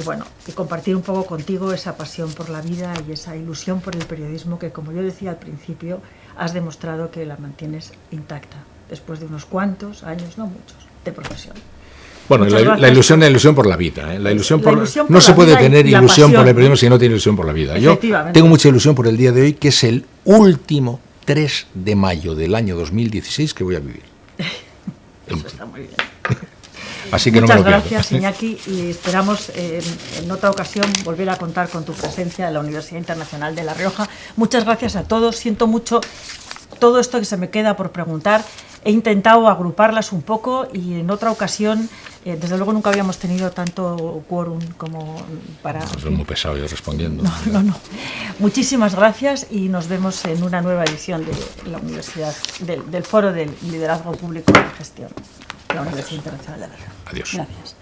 Speaker 1: bueno, y compartir un poco contigo esa pasión por la vida y esa ilusión por el periodismo que, como yo decía al principio, has demostrado que la mantienes intacta después de unos cuantos años, no muchos, de profesión.
Speaker 2: Bueno, la ilusión por la vida, ¿eh? No se puede tener ilusión por el periodismo si no tiene ilusión por la vida. Yo tengo mucha ilusión por el día de hoy, que es el último 3 de mayo del año 2016 que voy a vivir.
Speaker 1: Eso está muy bien.
Speaker 2: Así que
Speaker 1: muchas
Speaker 2: no me lo
Speaker 1: gracias,
Speaker 2: pierdo.
Speaker 1: Iñaki, y esperamos en otra ocasión volver a contar con tu presencia en la Universidad Internacional de La Rioja. Muchas gracias a todos. Siento mucho todo esto que se me queda por preguntar. He intentado agruparlas un poco y en otra ocasión, desde luego nunca habíamos tenido tanto quórum como para...
Speaker 2: Soy muy pesado yo respondiendo.
Speaker 1: No. Muchísimas gracias y nos vemos en una nueva edición de la Universidad, del Foro del Liderazgo Público y Gestión de la Universidad Internacional de La Rioja.
Speaker 2: Adiós.
Speaker 1: Gracias.